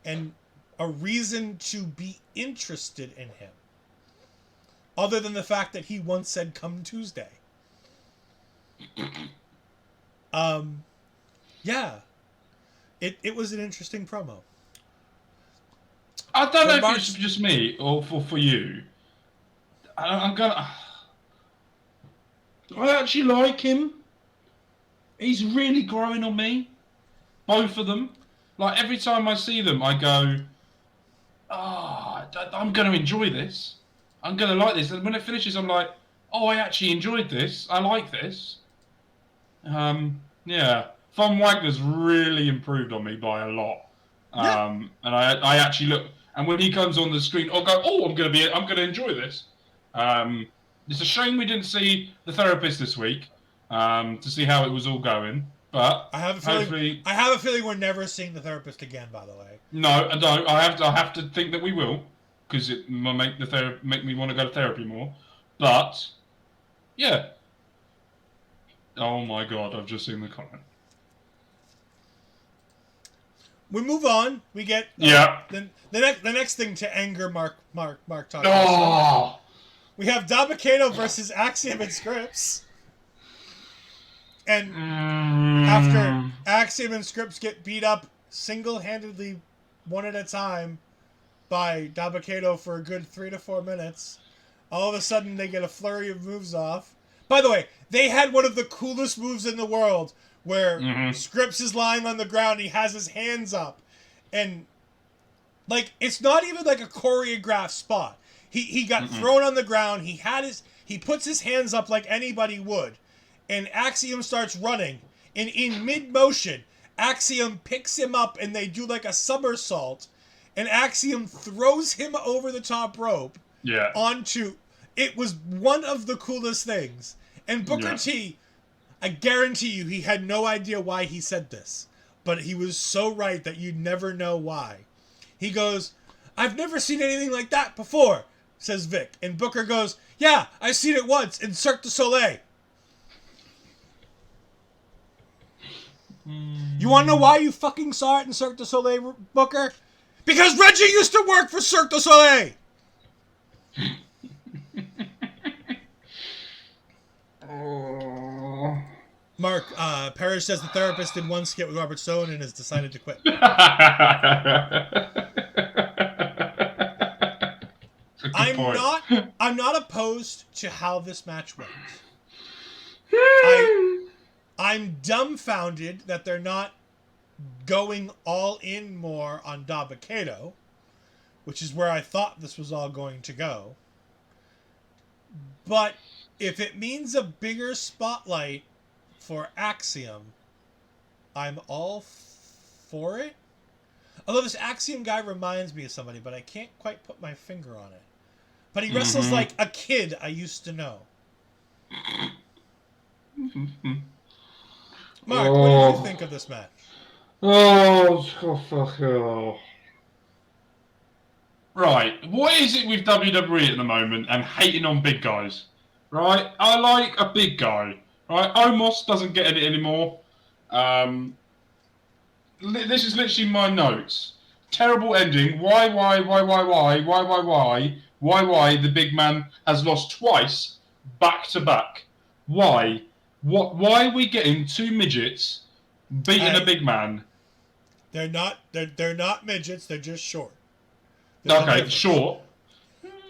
and a reason to be interested in him. Other than the fact that he once said, come Tuesday. Yeah. It was an interesting promo. I don't know if it's just me or for you. I actually like him. He's really growing on me. Both of them. Like, every time I see them, I go, I'm going to enjoy this. I'm going to like this. And when it finishes, I'm like, I actually enjoyed this. I like this. Yeah. Von Wagner's really improved on me by a lot. And I actually look, and when he comes on the screen, I'll go, I'm going to enjoy this. It's a shame we didn't see the therapist this week, to see how it was all going. But I have a feeling we're never seeing the therapist again, by the way. No, I don't. I have to think that we will, because it will make me want to go to therapy more. But yeah. Oh my god, I've just seen the comment. We move on. We get the next thing to anger Mark Tucker. Oh. We have Dabba-Kato versus Axiom and Scripps. And after Axiom and Scripps get beat up single-handedly, one at a time, by Dabba-Kato for a good 3 to 4 minutes, all of a sudden they get a flurry of moves off. By the way, they had one of the coolest moves in the world, where Scripps is lying on the ground, he has his hands up, and it's not even like a choreographed spot. He got thrown on the ground, he puts his hands up like anybody would, and Axiom starts running, and in mid-motion, Axiom picks him up and they do like a somersault, and Axiom throws him over the top rope onto... It was one of the coolest things. And Booker T, I guarantee you, he had no idea why he said this. But he was so right that you'd never know why. He goes, I've never seen anything like that before, says Vic. And Booker goes, yeah, I've seen it once in Cirque du Soleil. You want to know why you fucking saw it in Cirque du Soleil, Booker? Because Reggie used to work for Cirque du Soleil! Mark, Parrish says the therapist did one skit with Robert Stone and has decided to quit. I'm not opposed to how this match went. I'm dumbfounded that they're not going all in more on Dabba-Kato, which is where I thought this was all going to go. But if it means a bigger spotlight for Axiom, I'm all for it. Although this Axiom guy reminds me of somebody, but I can't quite put my finger on it. But he wrestles like a kid I used to know. Mark, what did you think of this match? Fuck off. Right, what is it with WWE at the moment and hating on big guys? Right, I like a big guy. Right, Omos doesn't get it anymore. This is literally my notes. Terrible ending. Why? The big man has lost twice, back to back. Why? What? Why are we getting two midgets beating a big man? They're not. They're not midgets. They're just short. Okay, short.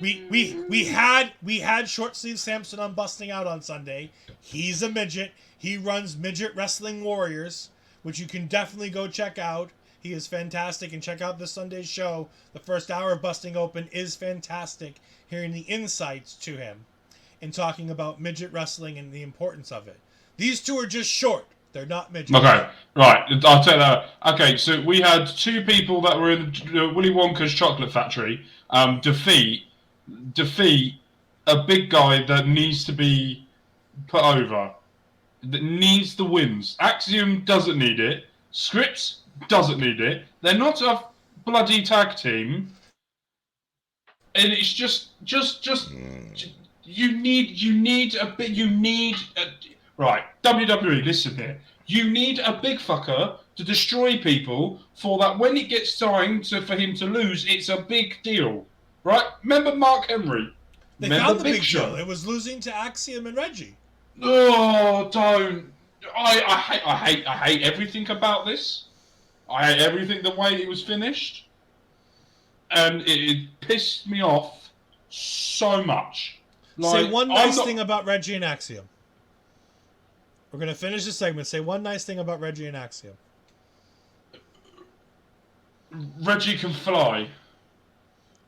We had short sleeve Samson on Busting Out on Sunday. He's a midget. He runs Midget Wrestling Warriors, which you can definitely go check out. He is fantastic, and check out this Sunday's show. The first hour of Busting Open is fantastic. Hearing the insights to him and talking about midget wrestling and the importance of it. These two are just short. They're not midgets. Okay, right. I'll tell you that. Okay, so we had two people that were in Willy Wonka's chocolate factory defeat a big guy that needs to be put over. That needs the wins. Axiom doesn't need it. Scripps doesn't need it. They're not a bloody tag team. And it's just you need right, WWE, listen here. You need a big fucker to destroy people for that when it gets time for him to lose, it's a big deal. Right? Remember Mark Henry? They found the big deal. It was losing to Axiom and Reggie. Oh, don't. I hate everything about this. I hate everything the way it was finished. And it pissed me off so much. Say one nice thing about Reggie and Axiom. We're going to finish this segment. Say one nice thing about Reggie and Axiom. Reggie can fly.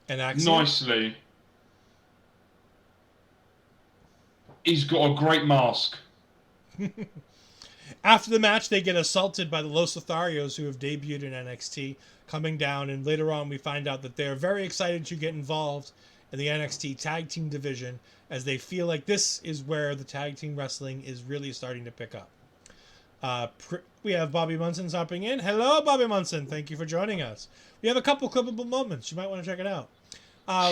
And Axiom? Nicely. He's got a great mask. After the match, they get assaulted by the Los Lotharios, who have debuted in NXT, coming down, and later on we find out that they're very excited to get involved in the NXT Tag Team division, as they feel like this is where the tag team wrestling is really starting to pick up. We have Bobby Munson hopping in. Hello, Bobby Munson. Thank you for joining us. We have a couple clippable moments. You might want to check it out.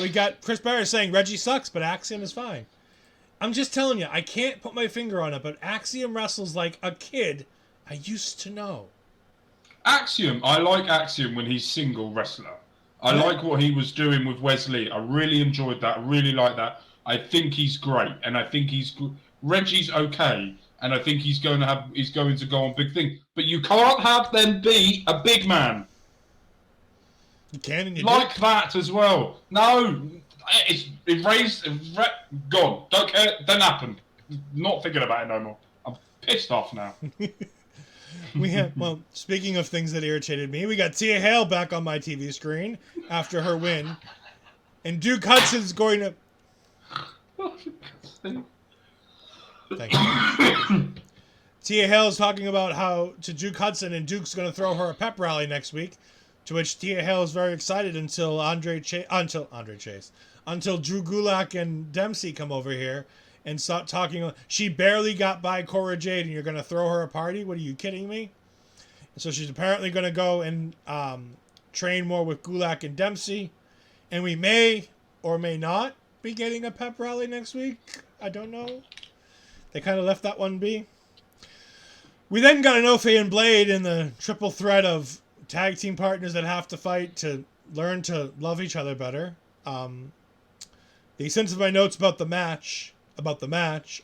We got Chris Barrett saying Reggie sucks, but Axiom is fine. I'm just telling you, I can't put my finger on it, but Axiom wrestles like a kid I used to know. Axiom, I like Axiom when he's single wrestler. I like what he was doing with Wesley. I really enjoyed that. I really like that. I think he's great, and I think Reggie's okay, and I think he's going to go on big thing. But you can't have them be a big man. You can, and you like that as well. No, it's erased, gone. Don't care. Didn't happen. Not thinking about it no more. I'm pissed off now. Speaking of things that irritated me, we got Tia Hale back on my TV screen after her win, and Duke Hudson's going to. Thank you. Tia Hale's talking about how to Duke Hudson, and Duke's going to throw her a pep rally next week. To which Tia Hale is very excited until Drew Gulak and Dempsey come over here and start talking. She barely got by Cora Jade, and you're going to throw her a party? What, are you kidding me? And so she's apparently going to go and train more with Gulak and Dempsey, and we may or may not be getting a pep rally next week. I don't know. They kind of left that one be. We then got an Ofe and Blade in the triple threat of tag team partners that have to fight to learn to love each other better. The sense of my notes about the match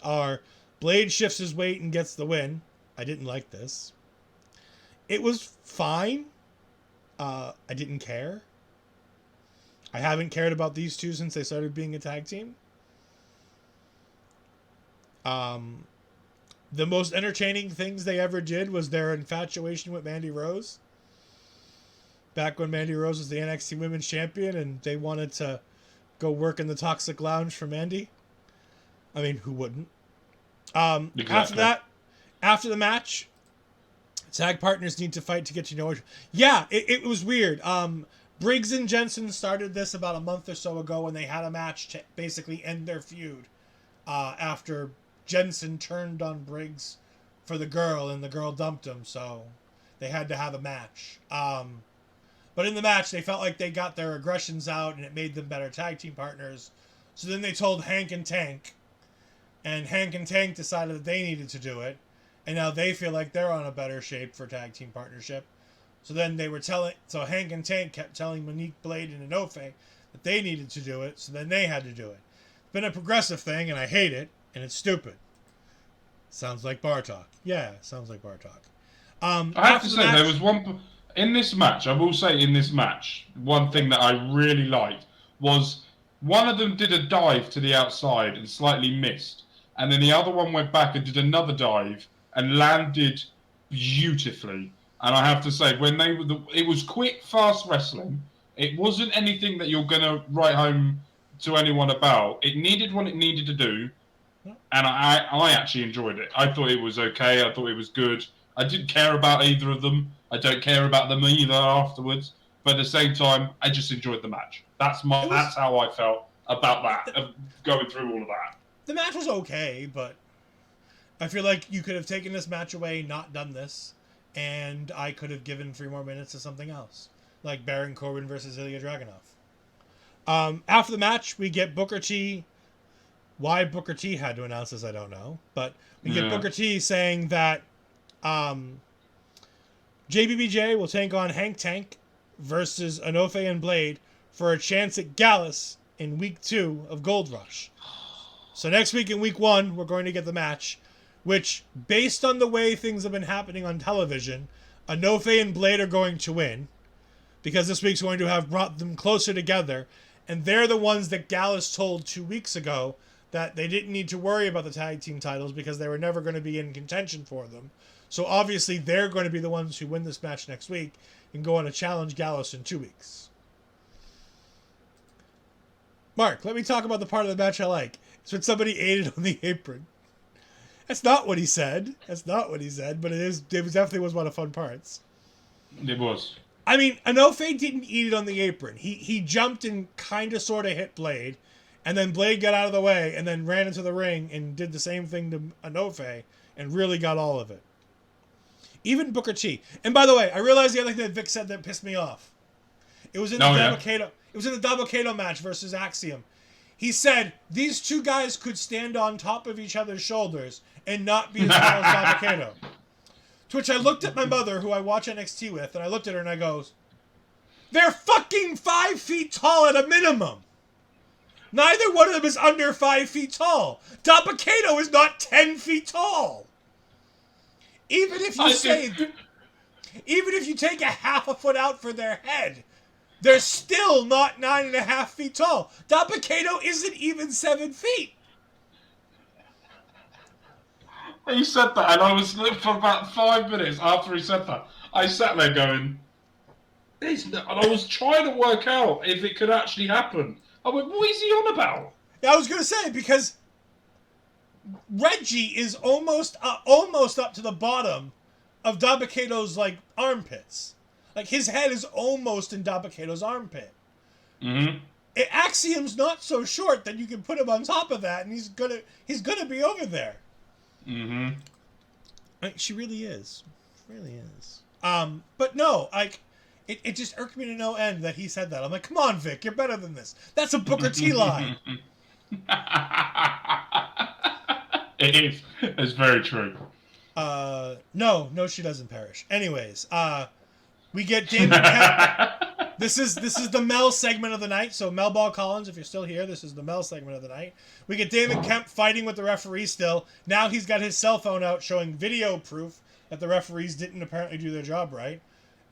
are Blade shifts his weight and gets the win. I didn't like this. It was fine. I didn't care. I haven't cared about these two since they started being a tag team. The most entertaining things they ever did was their infatuation with Mandy Rose. Back when Mandy Rose was the NXT Women's Champion and they wanted to go work in the Toxic Lounge for Mandy. I mean, who wouldn't? Exactly. After the match, tag partners need to fight to get to know each other. Yeah, it was weird. Briggs and Jensen started this about a month or so ago when they had a match to basically end their feud after Jensen turned on Briggs for the girl, and the girl dumped him, so they had to have a match. But in the match, they felt like they got their aggressions out, and it made them better tag team partners. So then they told Hank and Tank, and Hank and Tank decided that they needed to do it, and now they feel like they're on a better shape for tag team partnership. So then so Hank and Tank kept telling Monique, Blade, and Inofe that they needed to do it, so then they had to do it. It's been a progressive thing, and I hate it, and it's stupid. Sounds like bar talk. Yeah, sounds like bar talk. I have to say, there was one... In this match, I will say in this match, one thing that I really liked was one of them did a dive to the outside and slightly missed. And then the other one went back and did another dive and landed beautifully. And I have to say, it was quick, fast wrestling. It wasn't anything that you're going to write home to anyone about. It needed what it needed to do. And I actually enjoyed it. I thought it was okay. I thought it was good. I didn't care about either of them. I don't care about them either afterwards. But at the same time, I just enjoyed the match. That's how I felt about that, going through all of that. The match was okay, but I feel like you could have taken this match away, not done this, and I could have given 3 more minutes to something else, like Baron Corbin versus Ilya Dragunov. After the match, we get Booker T. Why Booker T had to announce this, I don't know, but we get Booker T saying that JBBJ will take on Hank Tank versus Inofe and Blade for a chance at Gallus in week 2 of Gold Rush. So next week in week 1, we're going to get the match, which, based on the way things have been happening on television, Inofe and Blade are going to win, because this week's going to have brought them closer together, and they're the ones that Gallus told 2 weeks ago that they didn't need to worry about the tag team titles because they were never going to be in contention for them. So obviously they're going to be the ones who win this match next week and go on to challenge Gallus in 2 weeks. Mark, let me talk about the part of the match I like. It's when somebody ate it on the apron. That's not what he said. But it definitely was one of the fun parts. It was. I mean, Inofe didn't eat it on the apron. He jumped and kind of sort of hit Blade, and then Blade got out of the way and then ran into the ring and did the same thing to Inofe and really got all of it. Even Booker T. And by the way, I realized the other thing that Vic said that pissed me off. It was in the Dabba-Kato. It was in the Dabba-Kato match versus Axiom. He said these 2 guys could stand on top of each other's shoulders and not be as tall as Dabba-Kato. To which I looked at my mother, who I watch NXT with, and I looked at her and I goes, they're fucking 5 feet tall at a minimum. Neither one of them is under 5 feet tall. Dabba-Kato is not 10 feet tall. Even if you take a half a foot out for their head, they're still not 9.5 feet tall. Dabba-Kato isn't even 7 feet. He said that, and I was for about 5 minutes after he said that. I sat there going, and I was trying to work out if it could actually happen. I went, what is he on about? Yeah, I was going to say, because Reggie is almost up to the bottom of Dabba-Kato's, like, armpits. Like, his head is almost in Dabba-Kato's armpit. Mm-hmm. Axiom's not so short that you can put him on top of that, and he's gonna be over there. Mm-hmm. She really is. She really is. But no, like, it just irked me to no end that he said that. I'm like, come on, Vic, you're better than this. That's a Booker T line. It is. It's very true. No, she doesn't perish. Anyways, we get Damon Kemp. This is the Mel segment of the night. So Mel Ball Collins, if you're still here, this is the Mel segment of the night. We get Damon Kemp fighting with the referee still. Now he's got his cell phone out showing video proof that the referees didn't apparently do their job right.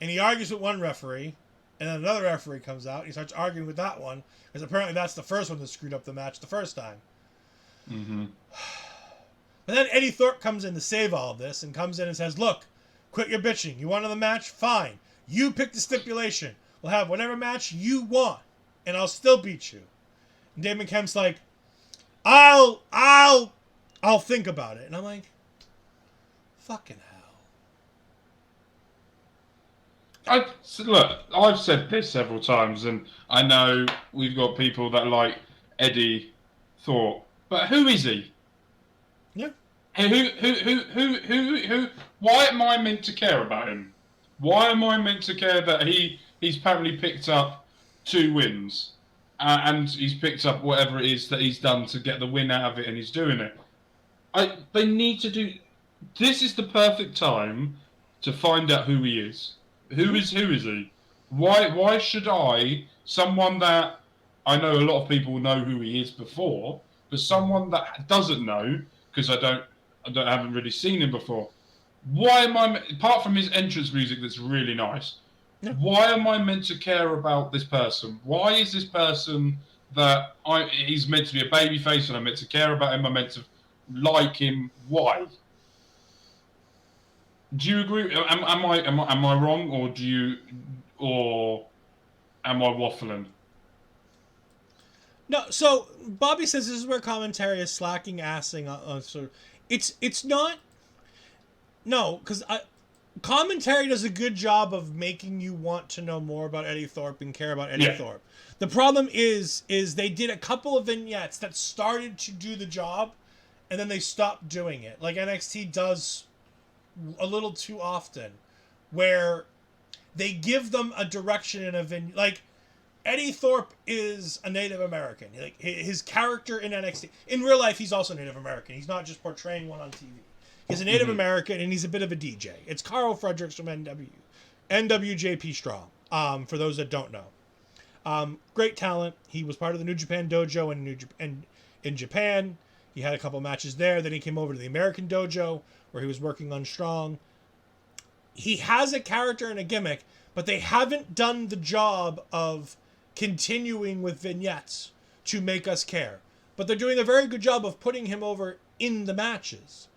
And he argues with one referee, and then another referee comes out. And he starts arguing with that one, because apparently that's the first one that screwed up the match the first time. Mm-hmm. But then Eddie Thorpe comes in to save all of this, and comes in and says, look, quit your bitching. You want another match? Fine. You pick the stipulation. We'll have whatever match you want, and I'll still beat you. And Damon Kemp's like, I'll think about it. And I'm like, fucking hell. Look, I've said this several times, and I know we've got people that like Eddie Thorpe, but who is he? Yeah. Who? Why am I meant to care about him? Why am I meant to care that he's apparently picked up 2 wins, and he's picked up whatever it is that he's done to get the win out of it, and he's doing it. They need to do. This is the perfect time to find out who he is. Who is he? Why should I, someone that I know a lot of people know who he is before, but someone that doesn't know because I haven't really seen him before. Why am I, apart from his entrance music that's really nice, why am I meant to care about this person? Why is this person that he's meant to be a babyface and I'm meant to care about him? I'm meant to like him. Why? Do you agree? Am I wrong, or am I waffling? No. So Bobby says this is where commentary is slacking, assing. Sort of, it's not. No, because commentary does a good job of making you want to know more about Eddie Thorpe and care about Eddie Thorpe. The problem is they did a couple of vignettes that started to do the job, and then they stopped doing it. Like NXT does a little too often, where they give them a direction in a vignette. Like Eddie Thorpe is a Native American. Like his character in NXT, in real life, he's also Native American. He's not just portraying one on TV. He's a Native American, and he's a bit of a DJ. It's Carl Fredericks from NWJP Strong, for those that don't know. Great talent. He was part of the New Japan Dojo in Japan. He had a couple matches there. Then he came over to the American Dojo, where he was working on Strong. He has a character and a gimmick, but they haven't done the job of continuing with vignettes to make us care. But they're doing a very good job of putting him over in the matches.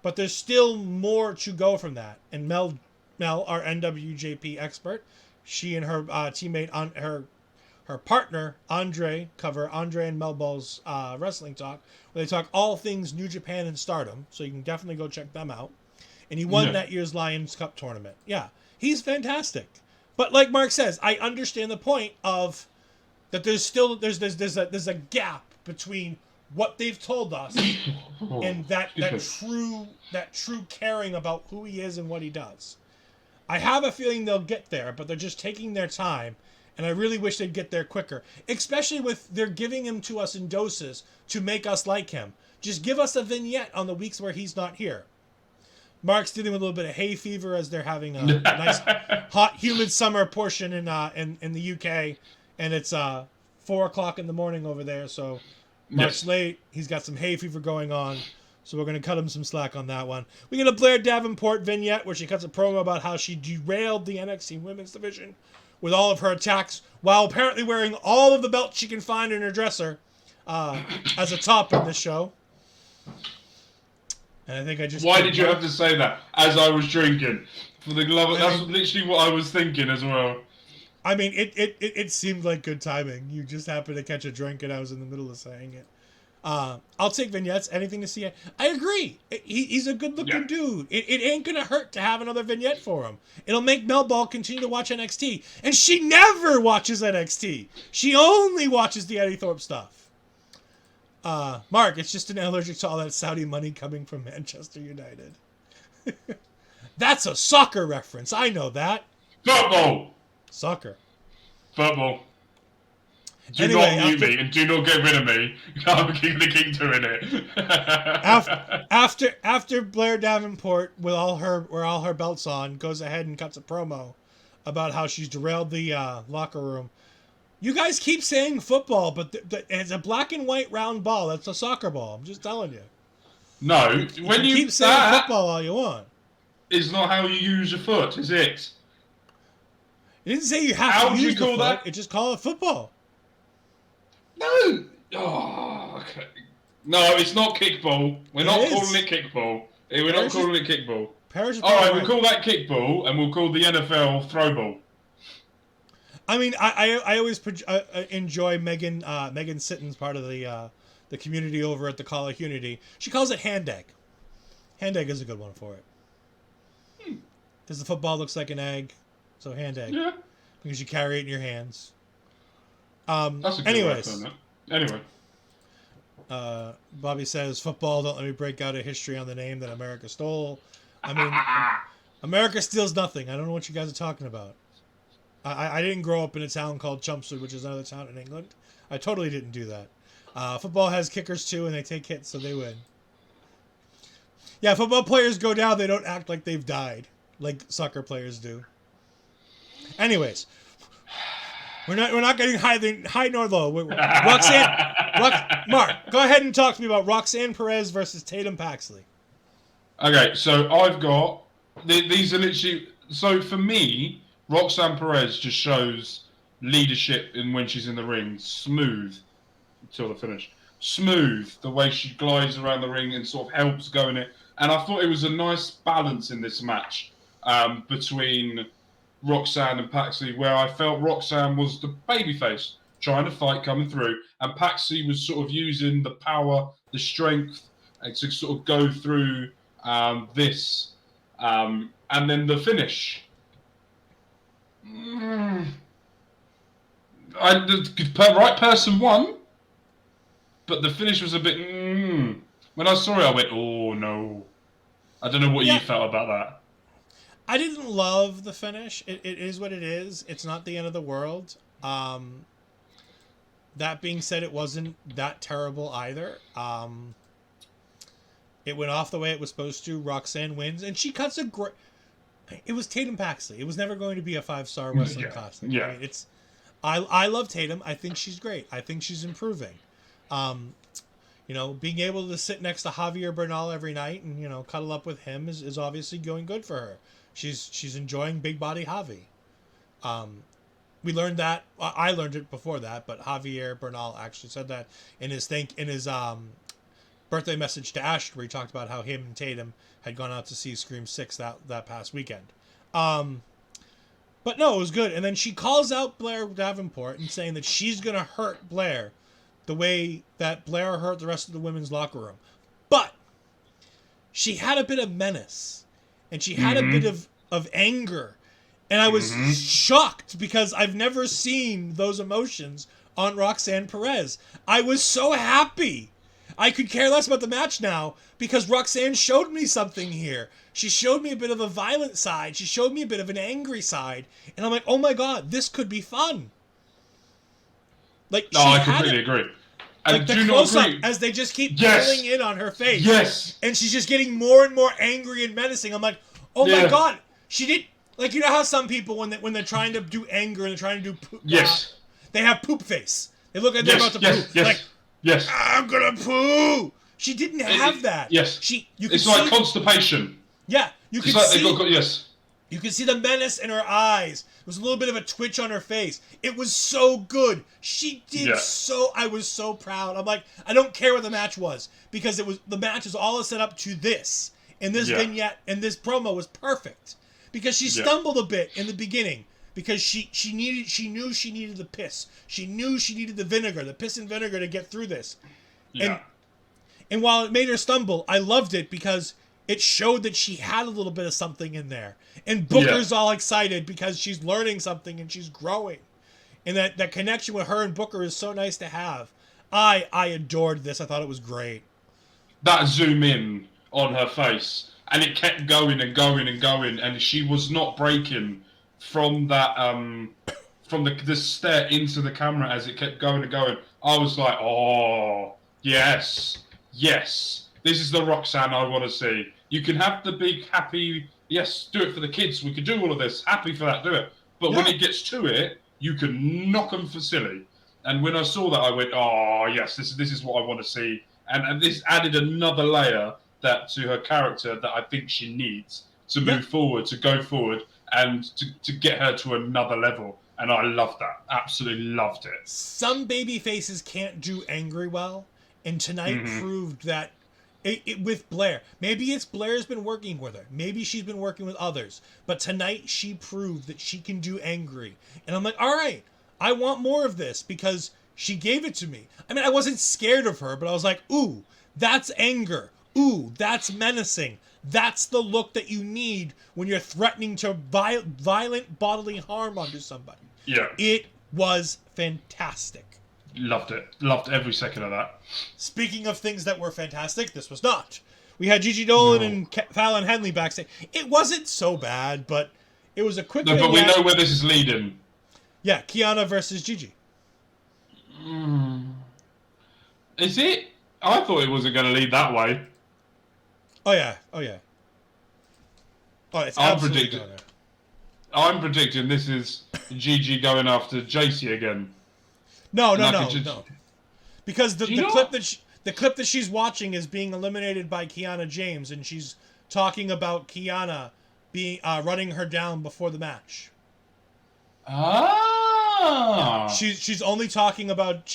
But there's still more to go from that. And Mel, our NWJP expert, she and her teammate, her partner, Andre, cover Andre and Mel Ball's Wrestling Talk, where they talk all things New Japan and Stardom. So you can definitely go check them out. And he won that year's Lions Cup tournament. Yeah, he's fantastic. But like Mark says, I understand the point of that. There's a gap between what they've told us and that true caring about who he is and what he does. I have a feeling they'll get there, but they're just taking their time, and I really wish they'd get there quicker. Especially with they're giving him to us in doses to make us like him. Just give us a vignette on the weeks where he's not here. Mark's dealing with a little bit of hay fever as they're having a nice hot, humid summer portion in the UK, and it's 4:00 in the morning over there, so Mark's late. He's got some hay fever going on, so we're going to cut him some slack on that one. We get a Blair Davenport vignette where she cuts a promo about how she derailed the NXT Women's Division with all of her attacks while apparently wearing all of the belts she can find in her dresser as a top in this show. And I think I just... Why did you have to say that as I was drinking? For the love of... That's literally what I was thinking as well. I mean, it seemed like good timing. You just happened to catch a drink and I was in the middle of saying it. I'll take vignettes, anything to see it. I agree. He's a good-looking dude. It ain't going to hurt to have another vignette for him. It'll make Mel Ball continue to watch NXT. And she never watches NXT. She only watches the Eddie Thorpe stuff. Mark, it's just an allergic to all that Saudi money coming from Manchester United. That's a soccer reference. I know that. Football. Soccer. Football. Do not mute me and do not get rid of me. I'm keep doing it. after Blair Davenport, with all her belts on, goes ahead and cuts a promo about how she's derailed the locker room. You guys keep saying football, but it's a black and white round ball. That's a soccer ball. I'm just telling you. No, when you keep saying football all you want, is not how you use your foot, is it? It didn't say you have to use the foot. That? It just call it football. No. Oh, okay. No, it's not kickball. We're not calling it kickball. We're not calling it kickball. All right, we'll call that kickball, and we'll call the NFL throwball. I mean, I always enjoy Megan Sitton's part of the community over at the Call of Unity. She calls it hand egg. Hand egg is a good one for it. Because the football looks like an egg, so hand egg. Yeah. Because you carry it in your hands. That's a good anyways. Anyway. Bobby says, football, don't let me break out a history on the name that America stole. I mean, America steals nothing. I don't know what you guys are talking about. I didn't grow up in a town called Chelmsford, which is another town in England. I totally didn't do that. Football has kickers too, and they take hits, so they win. Yeah, football players go down, they don't act like they've died, like soccer players do. Anyways, we're not getting high nor low. Mark, go ahead and talk to me about Roxanne Perez versus Tatum Paxley. Okay, so I've got these are literally. So for me, Roxanne Perez just shows leadership in when she's in the ring, smooth until the finish. Smooth, the way she glides around the ring and sort of helps go in it. And I thought it was a nice balance in this match between Roxanne and Paxley, where I felt Roxanne was the babyface trying to fight coming through, and Paxley was sort of using the power, the strength, to sort of go through this. And then the finish. The right person won, but the finish was a bit. When I saw it, I went, "Oh no!" I don't know what you felt about that. I didn't love the finish. It is what it is. It's not the end of the world. That being said, it wasn't that terrible either. It went off the way it was supposed to. Roxanne wins, and she cuts a great. It was Tatum Paxley. It was never going to be a 5-star wrestling costume. Yeah. I mean, I love Tatum. I think she's great. I think she's improving. Being able to sit next to Javier Bernal every night and, cuddle up with him is obviously going good for her. She's enjoying big body Javi. We learned that. I learned it before that, but Javier Bernal actually said that in his birthday message to Astrid, where he talked about how him and Tatum had gone out to see Scream 6 that past weekend. But no, it was good. And then she calls out Blair Davenport and saying that she's going to hurt Blair the way that Blair hurt the rest of the women's locker room. But she had a bit of menace, and she had a bit of anger. And I was shocked because I've never seen those emotions on Roxanne Perez. I was so happy. I could care less about the match now because Roxanne showed me something here. She showed me a bit of a violent side. She showed me a bit of an angry side. And I'm like, oh my God, this could be fun. Like, no, I completely agree. And like do the you not close-up agree? as they just keep pulling in on her face. Yes. And she's just getting more and more angry and menacing. I'm like, oh my God. She did... Like, you know how some people, when they're trying to do anger and they're trying to do poop... Yes. They have poop face. They look like they're about to poop. Yes. I'm gonna poo. She didn't have that. Yes. It's like constipation. Yeah. You can see the menace in her eyes. There was a little bit of a twitch on her face. It was so good. She did so. I was so proud. I'm like, I don't care what the match was because the match is all set up to this. And this vignette and this promo was perfect because she stumbled a bit in the beginning. Because she knew she needed the piss. She knew she needed the vinegar, the piss and vinegar to get through this. Yeah. And while it made her stumble, I loved it because it showed that she had a little bit of something in there. And Booker's all excited because she's learning something and she's growing. And that connection with her and Booker is so nice to have. I adored this. I thought it was great. That zoom in on her face, and it kept going and going and going, and she was not breaking from that from the stare into the camera as it kept going and going. I was like, oh yes, this is the Roxanne I want to see. You can have the big happy, yes, do it for the kids, we could do all of this, happy for that, do it. But when it gets to it, you can knock them for silly. And when I saw that, I went, oh yes, this is what I want to see. And this added another layer to her character that I think she needs to move forward, to go forward, and to get her to another level. And I loved that. Absolutely loved it. Some baby faces can't do angry well. And tonight proved that with Blair. Maybe it's Blair's been working with her. Maybe she's been working with others. But tonight she proved that she can do angry. And I'm like, all right, I want more of this because she gave it to me. I mean, I wasn't scared of her, but I was like, ooh, that's anger. Ooh, that's menacing. That's the look that you need when you're threatening to violent bodily harm onto somebody. Yeah. It was fantastic. Loved it. Loved every second of that. Speaking of things that were fantastic, this was not. We had Gigi Dolan and Fallon Henley backstage. It wasn't so bad, but it was a quick No, but we know where this is leading. Yeah, Kiana versus Gigi. Is it? I thought it wasn't going to lead that way. Oh, yeah. Oh, it's absolutely going there. I'm predicting this is Gigi going after JC again. No. Because the clip that she's watching is being eliminated by Kiana James, and she's talking about Kiana being running her down before the match. Ah. She's talking about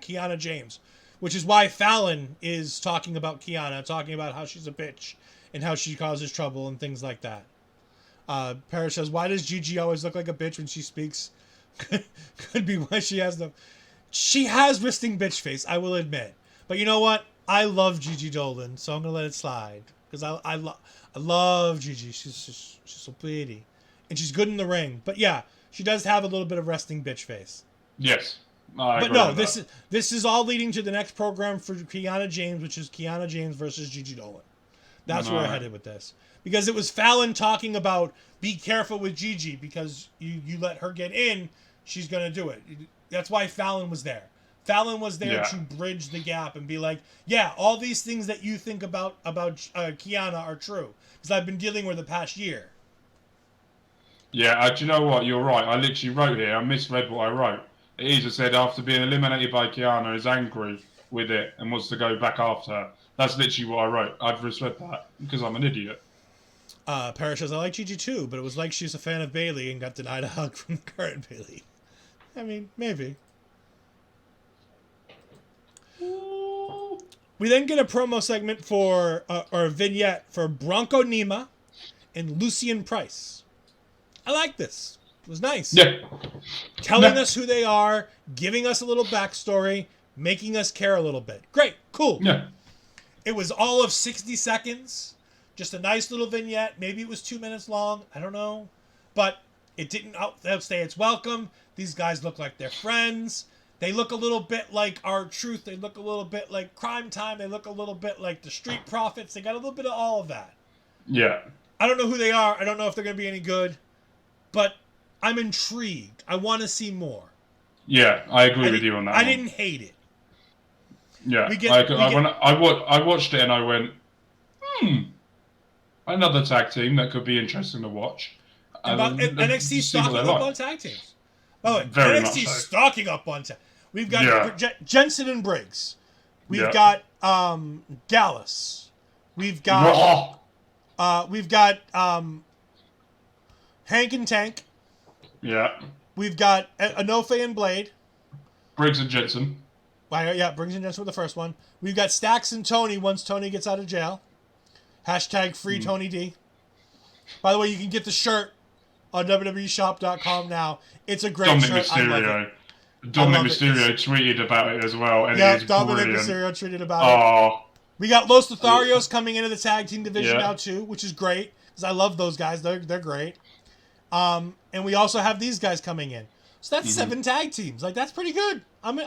Kiana James, which is why Fallon is talking about Kiana, talking about how she's a bitch and how she causes trouble and things like that. Paris says, "Why does Gigi always look like a bitch when she speaks?" Could be why she has resting bitch face, I will admit. But you know what? I love Gigi Dolan, so I'm gonna let it slide because I love Gigi. She's so pretty, and she's good in the ring. But yeah, she does have a little bit of resting bitch face. Yes. But no, this is all leading to the next program for Kiana James, which is Kiana James versus Gigi Dolan. That's where we're headed with this. Because it was Fallon talking about be careful with Gigi because you let her get in, she's going to do it. That's why Fallon was there. Fallon was there to bridge the gap and be like, yeah, all these things that you think about Kiana are true. Because I've been dealing with the past year. Yeah, do you know what? You're right. I literally wrote here. I misread what I wrote. It is, it said, after being eliminated by Kiana, is angry with it and wants to go back after her. That's literally what I wrote. I've misread that because I'm an idiot. Parrish says, I like Gigi too, but it was like she's a fan of Bailey and got denied a hug from the current Bailey. I mean, maybe. We then get a promo segment or a vignette for Bronco Nima and Lucian Price. I like this. It was nice. Yeah. Telling us who they are, giving us a little backstory, making us care a little bit. Great. Cool. Yeah. It was all of 60 seconds. Just a nice little vignette. Maybe it was 2 minutes long. I don't know. But it didn't outstay its welcome. These guys look like they're friends. They look a little bit like R-Truth. They look a little bit like Crime Time. They look a little bit like the Street Profits. They got a little bit of all of that. Yeah. I don't know who they are. I don't know if they're going to be any good. But I'm intrigued. I want to see more. Yeah, I agree with you on that. I didn't hate it. Yeah, I watched it and I went, another tag team that could be interesting to watch. NXT stocking up on tag teams. Oh, NXT stocking up on tag. We've got Jensen and Briggs. We've got Gallus. We've got Hank and Tank. Yeah. We've got Anofe and Blade. Briggs and Jensen. Yeah, Briggs and Jensen were the first one. We've got Stax and Tony once Tony gets out of jail. Hashtag free Tony D. By the way, you can get the shirt on WWEshop.com now. It's a great shirt. I love it. Dominic Mysterio tweeted about it as well. And yeah, Dominic Mysterio tweeted about it. We got Los Lotharios coming into the tag team division now too, which is great because I love those guys. They're great. And we also have these guys coming in. So that's 7 tag teams. Like, that's pretty good. I'm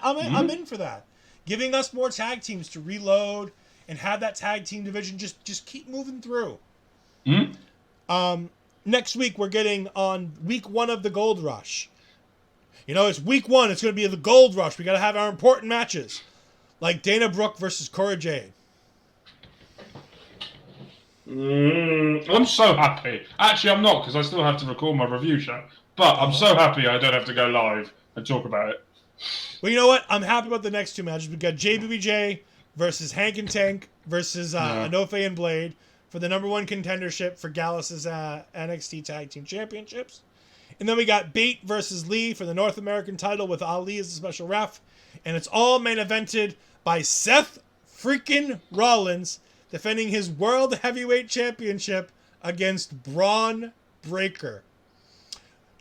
in for that. Giving us more tag teams to reload and have that tag team division just keep moving through. Next week, we're getting on week 1 of the Gold Rush. You know, it's week 1. It's going to be the Gold Rush. We got to have our important matches. Like Dana Brooke versus Cora Jade. I'm so happy. Actually, I'm not because I still have to record my review show. But I'm so happy I don't have to go live and talk about it. Well, you know what? I'm happy about the next 2 matches. We've got JBBJ versus Hank and Tank versus Anofe and Blade for the #1 contendership for Gallus's NXT Tag Team Championships. And then we got Bate versus Lee for the North American title with Ali as the special ref. And it's all main evented by Seth freaking Rollins defending his World Heavyweight Championship against Braun Breaker.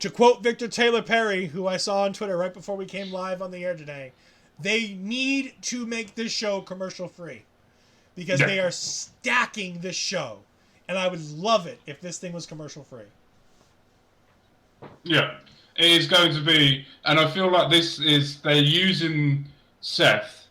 To quote Victor Taylor Perry, who I saw on Twitter right before we came live on the air today, they need to make this show commercial free because they are stacking this show. And I would love it if this thing was commercial free. Yeah. It is going to be, and I feel like they're using Seth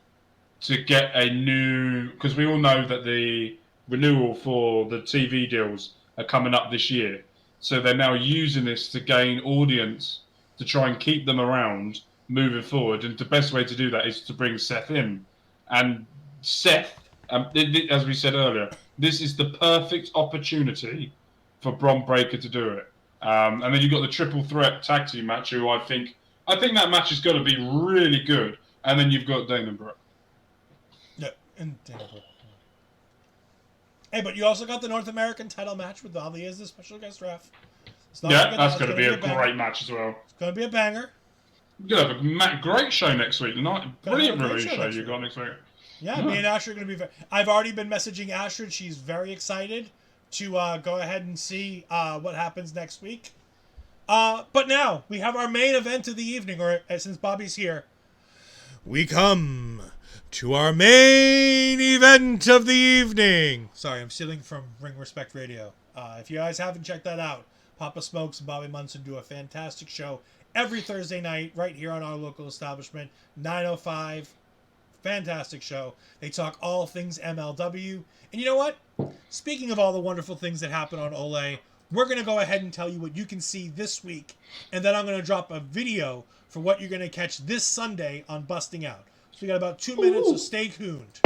to get a new, because we all know that the renewal for the TV deals are coming up this year. So they're now using this to gain audience to try and keep them around moving forward. And the best way to do that is to bring Seth in. And Seth, as we said earlier, this is the perfect opportunity for Bron Breakker to do it. And then you've got the triple threat tag team match, who I think that match is going to be really good. And then you've got Damon Brooke. Yeah, and Damon Brooke. Hey, but you also got the North American title match with Ali as the special guest ref. Yeah, that's going to be a great match as well. It's going to be a banger. You're going to have a great show next week. Brilliant release show you got next week. Yeah, me and Astrid are going to be... I've already been messaging Astrid. She's very excited to go ahead and see what happens next week. But now, we have our main event of the evening, or since Bobby's here, we come to our main event of the evening. Sorry, I'm stealing from Ring Respect Radio. If you guys haven't checked that out, Papa Smokes and Bobby Munson do a fantastic show every Thursday night right here on our local establishment, 905. Fantastic show. They talk all things MLW. And you know what? Speaking of all the wonderful things that happen on Ole, we're going to go ahead and tell you what you can see this week. And then I'm going to drop a video for what you're going to catch this Sunday on Busting Out. So we got about 2 minutes, so stay tuned.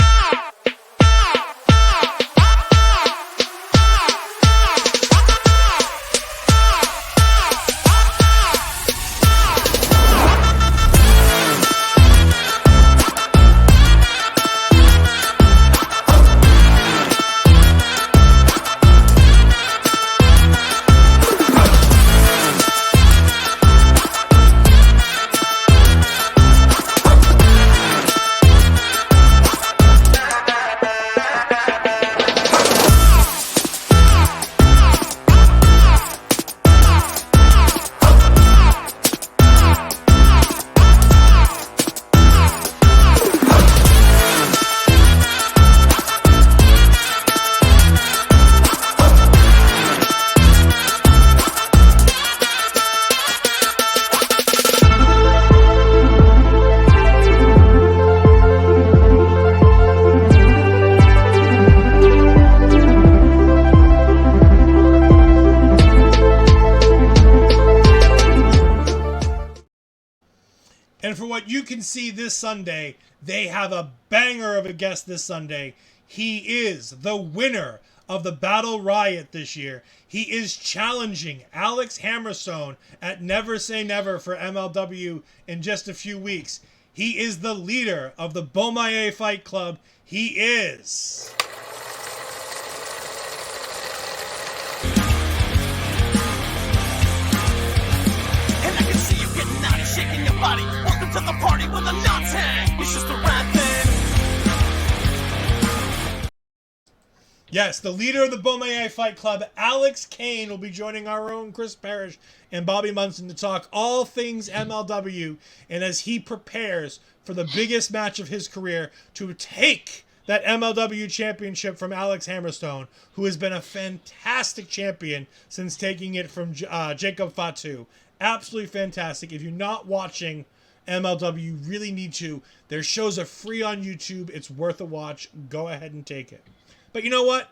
And for what you can see this Sunday, they have a banger of a guest this Sunday. He is the winner of the Battle Riot this year. He is challenging Alex Hammerstone at Never Say Never for MLW in just a few weeks. He is the leader of the Beaumaye Fight Club. He is... shaking your body. Welcome to the party with a knots hang. It's just a rap thing. Yes, the leader of the Beaumaye Fight Club, Alex Kane, will be joining our own Chris Parrish and Bobby Munson to talk all things MLW. And as he prepares for the biggest match of his career to take that MLW championship from Alex Hammerstone, who has been a fantastic champion since taking it from Jacob Fatu. Absolutely fantastic. If you're not watching MLW, you really need to. Their shows are free on YouTube. It's worth a watch. Go ahead and take it. But you know what?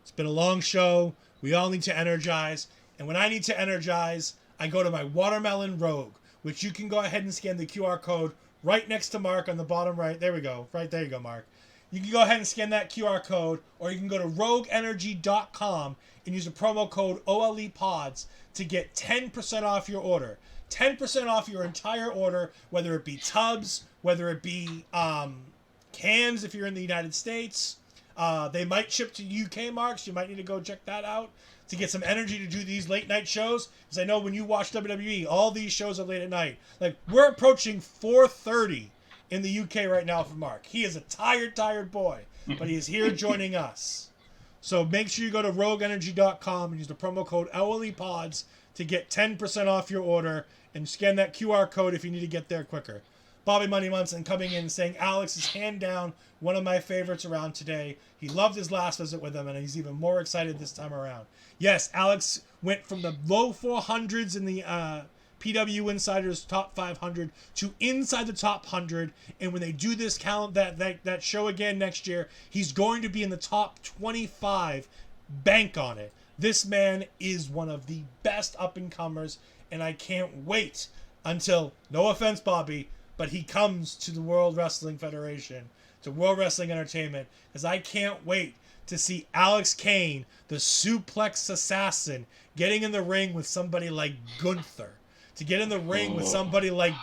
It's been a long show. We all need to energize. And when I need to energize, I go to my Watermelon Rogue, which you can go ahead and scan the QR code right next to Mark on the bottom right. There we go. Right there you go, Mark. You can go ahead and scan that QR code, or you can go to rogueenergy.com and use the promo code OLEPODS to get 10% off your order. 10% off your entire order, whether it be tubs, whether it be cans if you're in the United States. They might ship to UK, Marks. You might need to go check that out to get some energy to do these late night shows. Because I know when you watch WWE, all these shows are late at night. Like, we're approaching 4:30 in the UK right now for Mark. He is a tired boy, but he is here joining us. So make sure you go to rogueenergy.com and use the promo code OLEPODS to get 10% off your order and scan that QR code if you need to get there quicker. Bobby Money Munson coming in and saying Alex is hand down one of my favorites around today. He loved his last visit with him and he's even more excited this time around. Yes, Alex went from the low 400s in the PW Insider's top 500 to inside the top 100. And when they do this that show again next year, he's going to be in the top 25. Bank on it. This man is one of the best up-and-comers, and I can't wait until, no offense, Bobby, but he comes to the World Wrestling Federation, to World Wrestling Entertainment, because I can't wait to see Alex Kane, the suplex assassin, getting in the ring with somebody like Gunther, to get in the ring with somebody like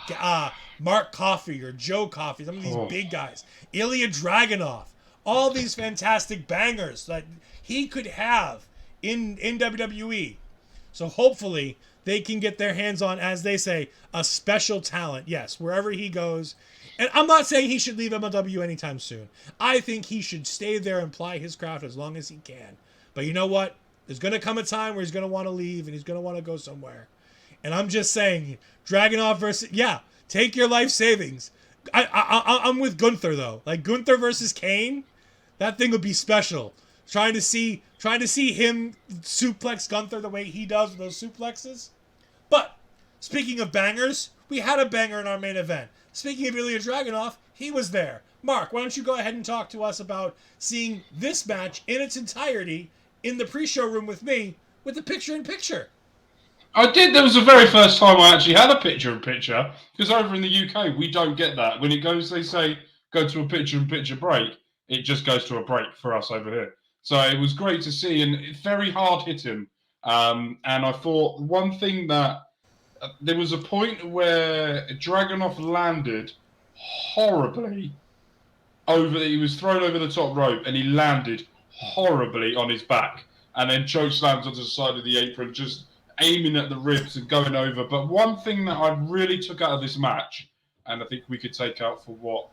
Mark Coffey or Joe Coffey, some of these big guys, Ilya Dragunov, all these fantastic bangers that he could have in WWE. So hopefully they can get their hands on, as they say, a special talent. Yes, wherever he goes. And I'm not saying he should leave MLW anytime soon. I think he should stay there and ply his craft as long as he can. But you know what? There's going to come a time where he's going to want to leave and he's going to want to go somewhere. And I'm just saying, Dragunov versus... Yeah, take your life savings. I'm with Gunther, though. Like, Gunther versus Kane, that thing would be special. Trying to see him suplex Gunther the way he does with those suplexes. But, speaking of bangers, we had a banger in our main event. Speaking of Ilya Dragunov, he was there. Mark, why don't you go ahead and talk to us about seeing this match in its entirety in the pre-show room with me with the picture-in-picture. I did. That was the very first time I actually had a picture-in-picture, because over in the UK, we don't get that. When it goes, they say, go to a picture-in-picture break, it just goes to a break for us over here. So it was great to see, and it's very hard-hitting. And I thought one thing that there was a point where Dragunov landed horribly he was thrown over the top rope and he landed horribly on his back and then choke slams onto the side of the apron, just aiming at the ribs and going over. But one thing that I really took out of this match, and I think we could take out for what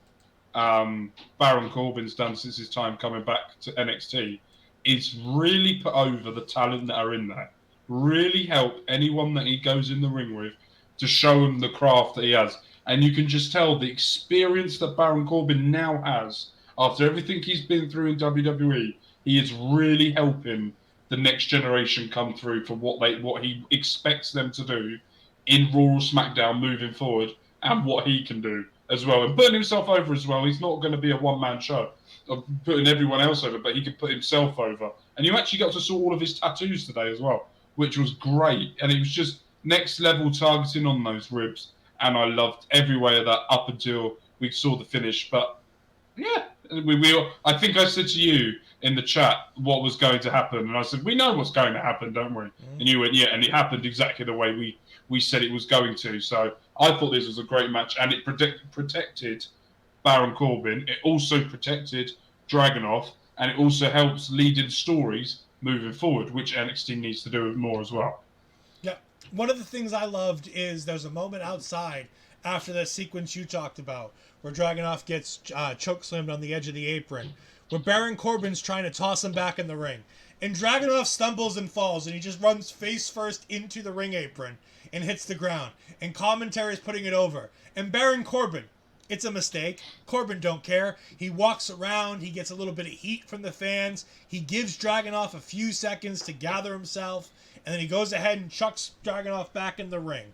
Baron Corbin's done since his time coming back to NXT, is really put over the talent that are in there. Really help anyone that he goes in the ring with to show him the craft that he has. And you can just tell the experience that Baron Corbin now has after everything he's been through in WWE. He is really helping the next generation come through for what he expects them to do in Raw or SmackDown moving forward, and what he can do as well. And putting himself over as well. He's not going to be a one-man show of putting everyone else over, but he can put himself over. And you actually got to see all of his tattoos today as well, which was great. And it was just next level targeting on those ribs. And I loved every way of that up until we saw the finish. But yeah, I think I said to you in the chat what was going to happen. And I said, we know what's going to happen, don't we? And you went, yeah. And it happened exactly the way we said it was going to. So I thought this was a great match. And it protected Baron Corbin. It also protected Dragunov. And it also helps lead in stories moving forward, which NXT needs to do more as well. Yeah. One of the things I loved is there's a moment outside after that sequence you talked about where Dragunov gets chokeslammed on the edge of the apron, where Baron Corbin's trying to toss him back in the ring. And Dragunov stumbles and falls, and he just runs face first into the ring apron and hits the ground. And commentary is putting it over. And Baron Corbin, it's a mistake. Corbin don't care. He walks around. He gets a little bit of heat from the fans. He gives Dragunov a few seconds to gather himself. And then he goes ahead and chucks Dragunov back in the ring.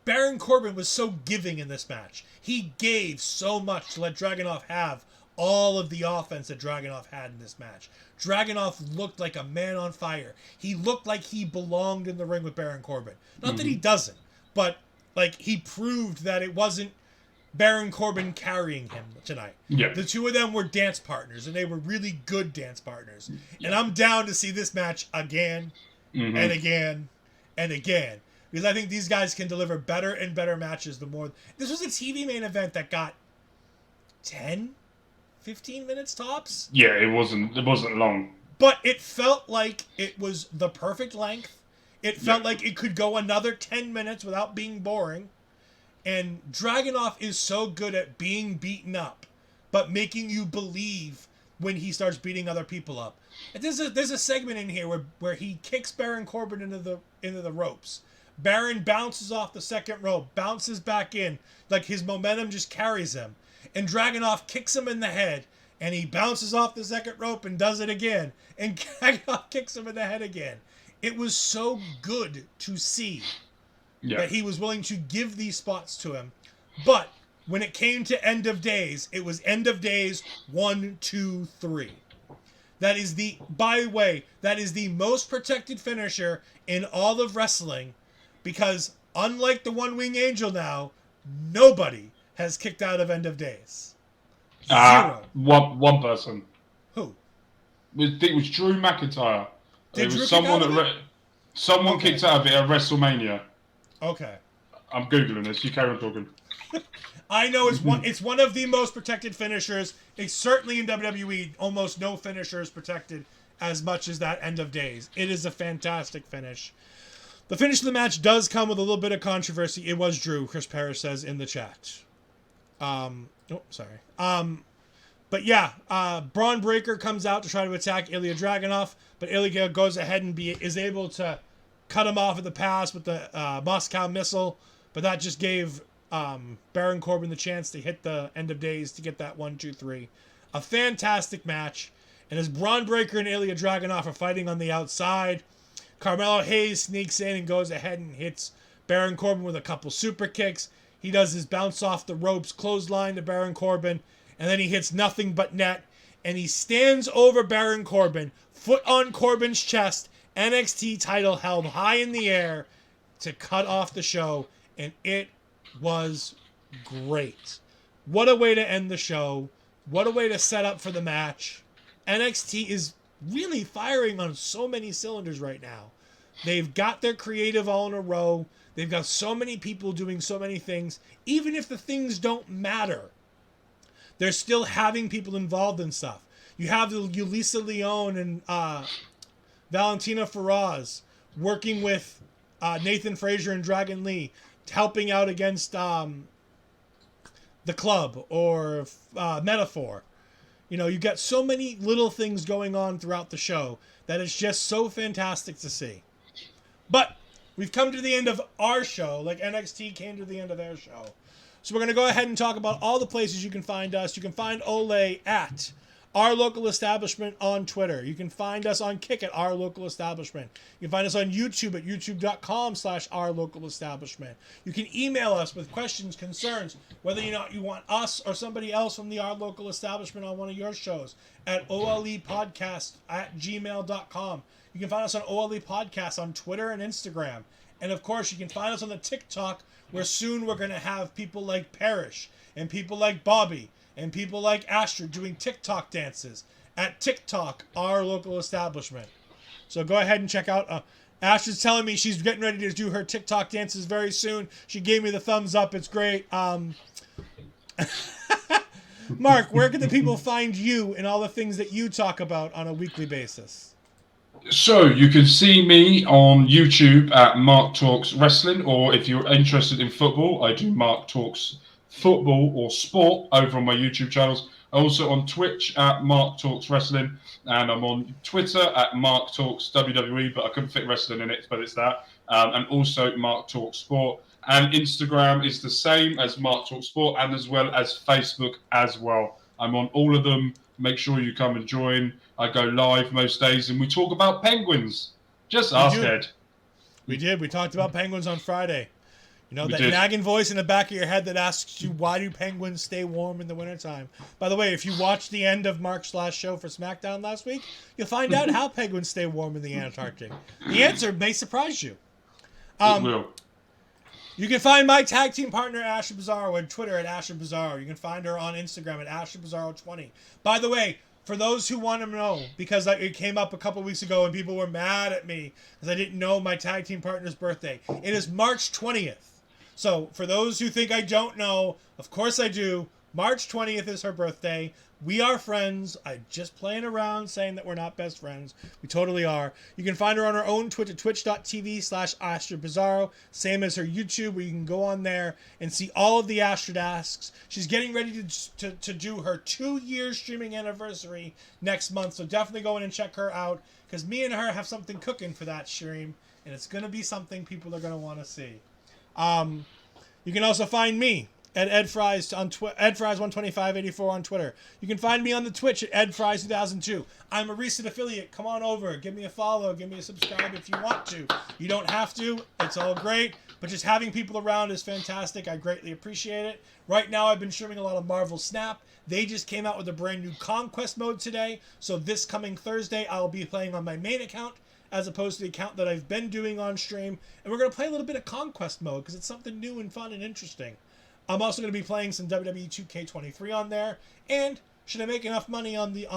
Baron Corbin was so giving in this match. He gave so much to let Dragunov have all of the offense that Dragunov had in this match. Dragunov looked like a man on fire. He looked like he belonged in the ring with Baron Corbin. Not that he doesn't, but like he proved that it wasn't Baron Corbin carrying him tonight. Yeah. The two of them were dance partners, and they were really good dance partners. Yeah. And I'm down to see this match again and again and again. Because I think these guys can deliver better and better matches the more... This was a TV main event that got 10, 15 minutes tops. Yeah, it wasn't long. But it felt like it was the perfect length. It felt like it could go another 10 minutes without being boring. And Dragunov is so good at being beaten up, but making you believe when he starts beating other people up. And there's a segment in here where he kicks Baron Corbin into the ropes. Baron bounces off the second rope, bounces back in, like his momentum just carries him. And Dragunov kicks him in the head, and he bounces off the second rope and does it again. And Dragunov kicks him in the head again. it was so good to see that he was willing to give these spots to him. But when it came to End of Days, it was End of Days 1, 2, 3. That is by the way, that is the most protected finisher in all of wrestling, because unlike the One Wing Angel now, nobody has kicked out of End of Days. Zero. One person. Who? It was Drew McIntyre. Did Drew someone kicked out of it at WrestleMania. Okay. I'm Googling this. You carry on talking. I know it's one of the most protected finishers. It's certainly in WWE, almost no finisher is protected as much as that End of Days. It is a fantastic finish. The finish of the match does come with a little bit of controversy. It was Drew, Chris Parrish says in the chat. But yeah, Braun Breaker comes out to try to attack Ilya Dragunov, but Ilya goes ahead and is able to cut him off at the pass with the Moscow Missile, but that just gave Baron Corbin the chance to hit the End of Days to get that 1, 2, 3. A fantastic match. And as Braun Breaker and Ilya Dragunov are fighting on the outside, Carmelo Hayes sneaks in and goes ahead and hits Baron Corbin with a couple super kicks. He does his bounce off the ropes clothesline to Baron Corbin, and then he hits nothing but net, and he stands over Baron Corbin, foot on Corbin's chest, NXT title held high in the air to cut off the show, and it was great. What a way to end the show. What a way to set up for the match. NXT is really firing on so many cylinders right now. They've got their creative all in a row. They've got so many people doing so many things. Even if the things don't matter, they're still having people involved in stuff. You have Yulisa Leone and Valentina Feroz working with Nathan Frazier and Dragon Lee, helping out against the Club or Metaphor. You know, you got so many little things going on throughout the show that it's just so fantastic to see. But we've come to the end of our show, like NXT came to the end of their show. So we're going to go ahead and talk about all the places you can find us. You can find Ole at Our Local Establishment on Twitter. You can find us on Kick at Our Local Establishment. You can find us on YouTube at youtube.com/Our Local Establishment. You can email us with questions, concerns, whether or not you want us or somebody else from the Our Local Establishment on one of your shows at olepodcast@gmail.com. You can find us on OLE Podcast on Twitter and Instagram. And of course, you can find us on the TikTok, where soon we're going to have people like Parrish and people like Bobby and people like Astrid doing TikTok dances at TikTok, Our Local Establishment. So go ahead and check out. Astrid's telling me she's getting ready to do her TikTok dances very soon. She gave me the thumbs up. It's great. Mark, where can the people find you and all the things that you talk about on a weekly basis? So you can see me on YouTube at Mark Talks Wrestling, or if you're interested in football, I do Mark Talks Football or Sport over on my YouTube channels. Also on Twitch at Mark Talks Wrestling, and I'm on Twitter at Mark Talks WWE, but I couldn't fit wrestling in it, but it's that. And also Mark Talks Sport. And Instagram is the same as Mark Talks Sport, and as well as Facebook as well. I'm on all of them. Make sure you come and join. I go live most days, and we talk about penguins. Just ask Ed. We did. We talked about penguins on Friday. You know, that nagging voice in the back of your head that asks you, why do penguins stay warm in the wintertime? By the way, if you watched the end of Mark's last show for SmackDown last week, you'll find out how penguins stay warm in the Antarctic. The answer may surprise you. It will. You can find my tag team partner, Astrid Bizarro, on Twitter at Astrid Bizarro. You can find her on Instagram at Astrid Bizarro20. By the way, for those who want to know, because it came up a couple weeks ago and people were mad at me because I didn't know my tag team partner's birthday. It is March 20th. So for those who think I don't know, of course I do. March 20th is her birthday. We are friends. I'm just playing around saying that we're not best friends. We totally are. You can find her on her own Twitter, twitch.tv/Astrid Bizarro. Same as her YouTube, where you can go on there and see all of the Astrid Asks. She's getting ready to do her 2-year streaming anniversary next month. So definitely go in and check her out, because me and her have something cooking for that stream. And it's going to be something people are going to want to see. You can also find me at edfries on edfries12584 on Twitter. You can find me on the Twitch at edfries2002. I'm a recent affiliate. Come on over. Give me a follow. Give me a subscribe if you want to. You don't have to. It's all great. But just having people around is fantastic. I greatly appreciate it. Right now, I've been streaming a lot of Marvel Snap. They just came out with a brand new Conquest mode today. So this coming Thursday, I'll be playing on my main account as opposed to the account that I've been doing on stream. And we're going to play a little bit of Conquest mode because it's something new and fun and interesting. I'm also going to be playing some WWE 2K23 on there. And should I make enough money on the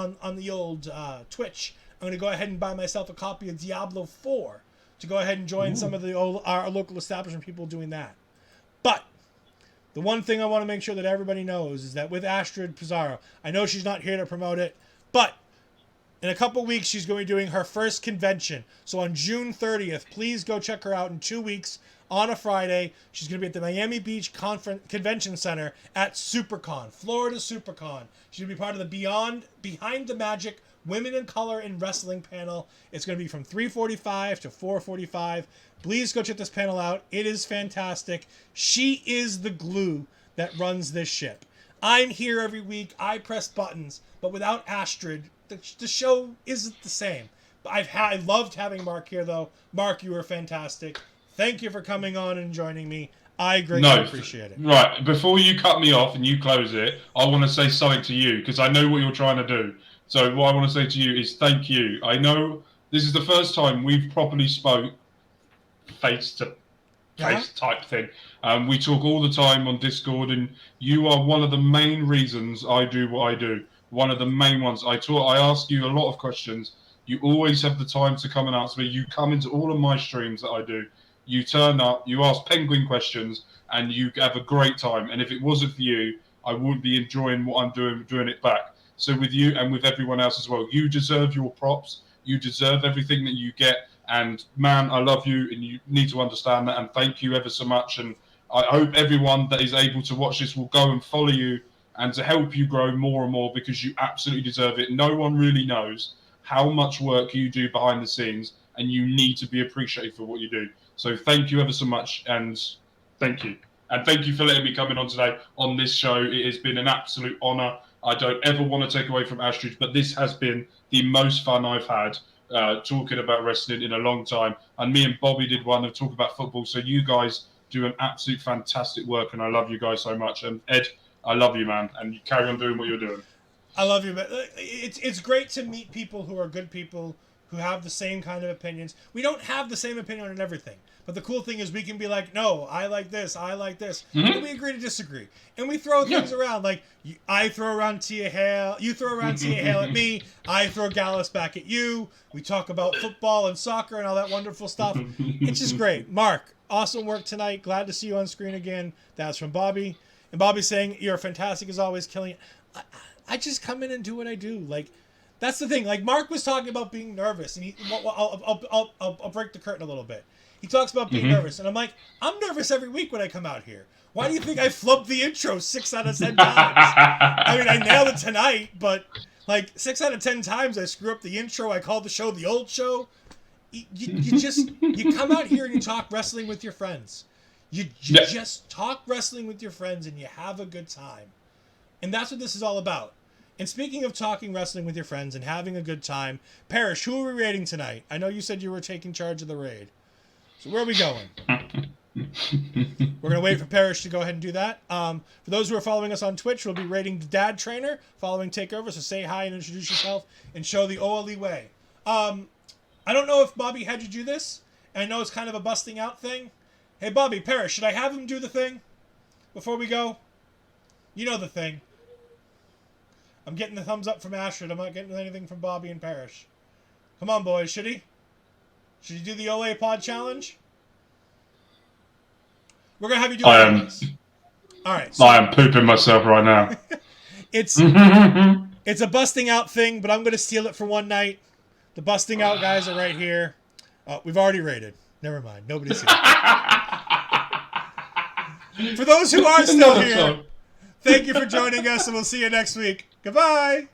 old Twitch, I'm going to go ahead and buy myself a copy of Diablo 4 to go ahead and join some of the our local establishment people doing that. But the one thing I want to make sure that everybody knows is that with Astrid Pizarro, I know she's not here to promote it, but in a couple weeks, she's going to be doing her first convention. So on June 30th, please go check her out in 2 weeks on a Friday. She's going to be at the Miami Beach Convention Center at SuperCon, Florida SuperCon. She's going to be part of the Behind the Magic Women in Color in Wrestling panel. It's going to be from 3:45 to 4:45. Please go check this panel out. It is fantastic. She is the glue that runs this ship. I'm here every week. I press buttons. But without Astrid, the show isn't the same. I loved having Mark here, though. Mark, you were fantastic. Thank you for coming on and joining me. I greatly appreciate it. Right, before you cut me off and you close it, I want to say something to you because I know what you're trying to do. So what I want to say to you is thank you. I know this is the first time we've properly spoke face-to-face type thing. We talk all the time on Discord, and you are one of the main reasons I do what I do. One of the main ones. I ask you a lot of questions. You always have the time to come and answer me. You come into all of my streams that I do. You turn up, you ask Penguin questions, and you have a great time. And if it wasn't for you, I wouldn't be enjoying what I'm doing it back. So with you and with everyone else as well, you deserve your props. You deserve everything that you get. And man, I love you, and you need to understand that. And thank you ever so much. And I hope everyone that is able to watch this will go and follow you and to help you grow more and more, because you absolutely deserve it. No one really knows how much work you do behind the scenes, and you need to be appreciated for what you do. So thank you ever so much, and thank you. And thank you for letting me come in on today on this show. It has been an absolute honour. I don't ever want to take away from Astrid, but this has been the most fun I've had talking about wrestling in a long time. And me and Bobby did one of talk about football. So you guys do an absolute fantastic work, and I love you guys so much. And Ed, I love you, man, and you carry on doing what you're doing. I love you, but it's great to meet people who are good people, who have the same kind of opinions. We don't have the same opinion on everything. But the cool thing is we can be like, no, I like this, I like this. Mm-hmm. And we agree to disagree. And we throw things around. Like, I throw around Tia Hale, you throw around Tia Hale at me, I throw Gallus back at you. We talk about football and soccer and all that wonderful stuff. It's just great. Mark, awesome work tonight. Glad to see you on screen again. That's from Bobby. And Bobby's saying, you're fantastic as always, killing it. I just come in and do what I do. Like, that's the thing. Like, Mark was talking about being nervous. And I'll break the curtain a little bit. He talks about being nervous, and I'm like, I'm nervous every week when I come out here. Why do you think I flubbed the intro 6 out of 10 times? I mean, I nailed it tonight, but like 6 out of 10 times I screw up the intro. I call the show the old show. You come out here and you talk wrestling with your friends. You just talk wrestling with your friends and you have a good time. And that's what this is all about. And speaking of talking wrestling with your friends and having a good time, Parrish, who are we raiding tonight? I know you said you were taking charge of the raid. So where are we going? We're going to wait for Parrish to go ahead and do that. For those who are following us on Twitch, we'll be rating the Dad Trainer following Takeover. So say hi and introduce yourself and show the OLE way. I don't know if Bobby had you do this. I know it's kind of a busting out thing. Hey, Bobby, Parrish, should I have him do the thing before we go? You know the thing. I'm getting the thumbs up from Astrid. I'm not getting anything from Bobby and Parrish. Come on, boys. Should he? Should you do the OLE Pod Challenge? We're going to have you do it. All right. So, I am pooping myself right now. It's a busting out thing, but I'm going to steal it for one night. The busting out guys are right here. Oh, we've already rated. Never mind. Nobody's here. For those who are still here, thank you for joining us, and we'll see you next week. Goodbye.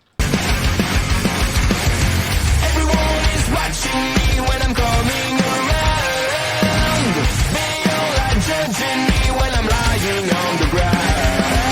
Everyone is watching.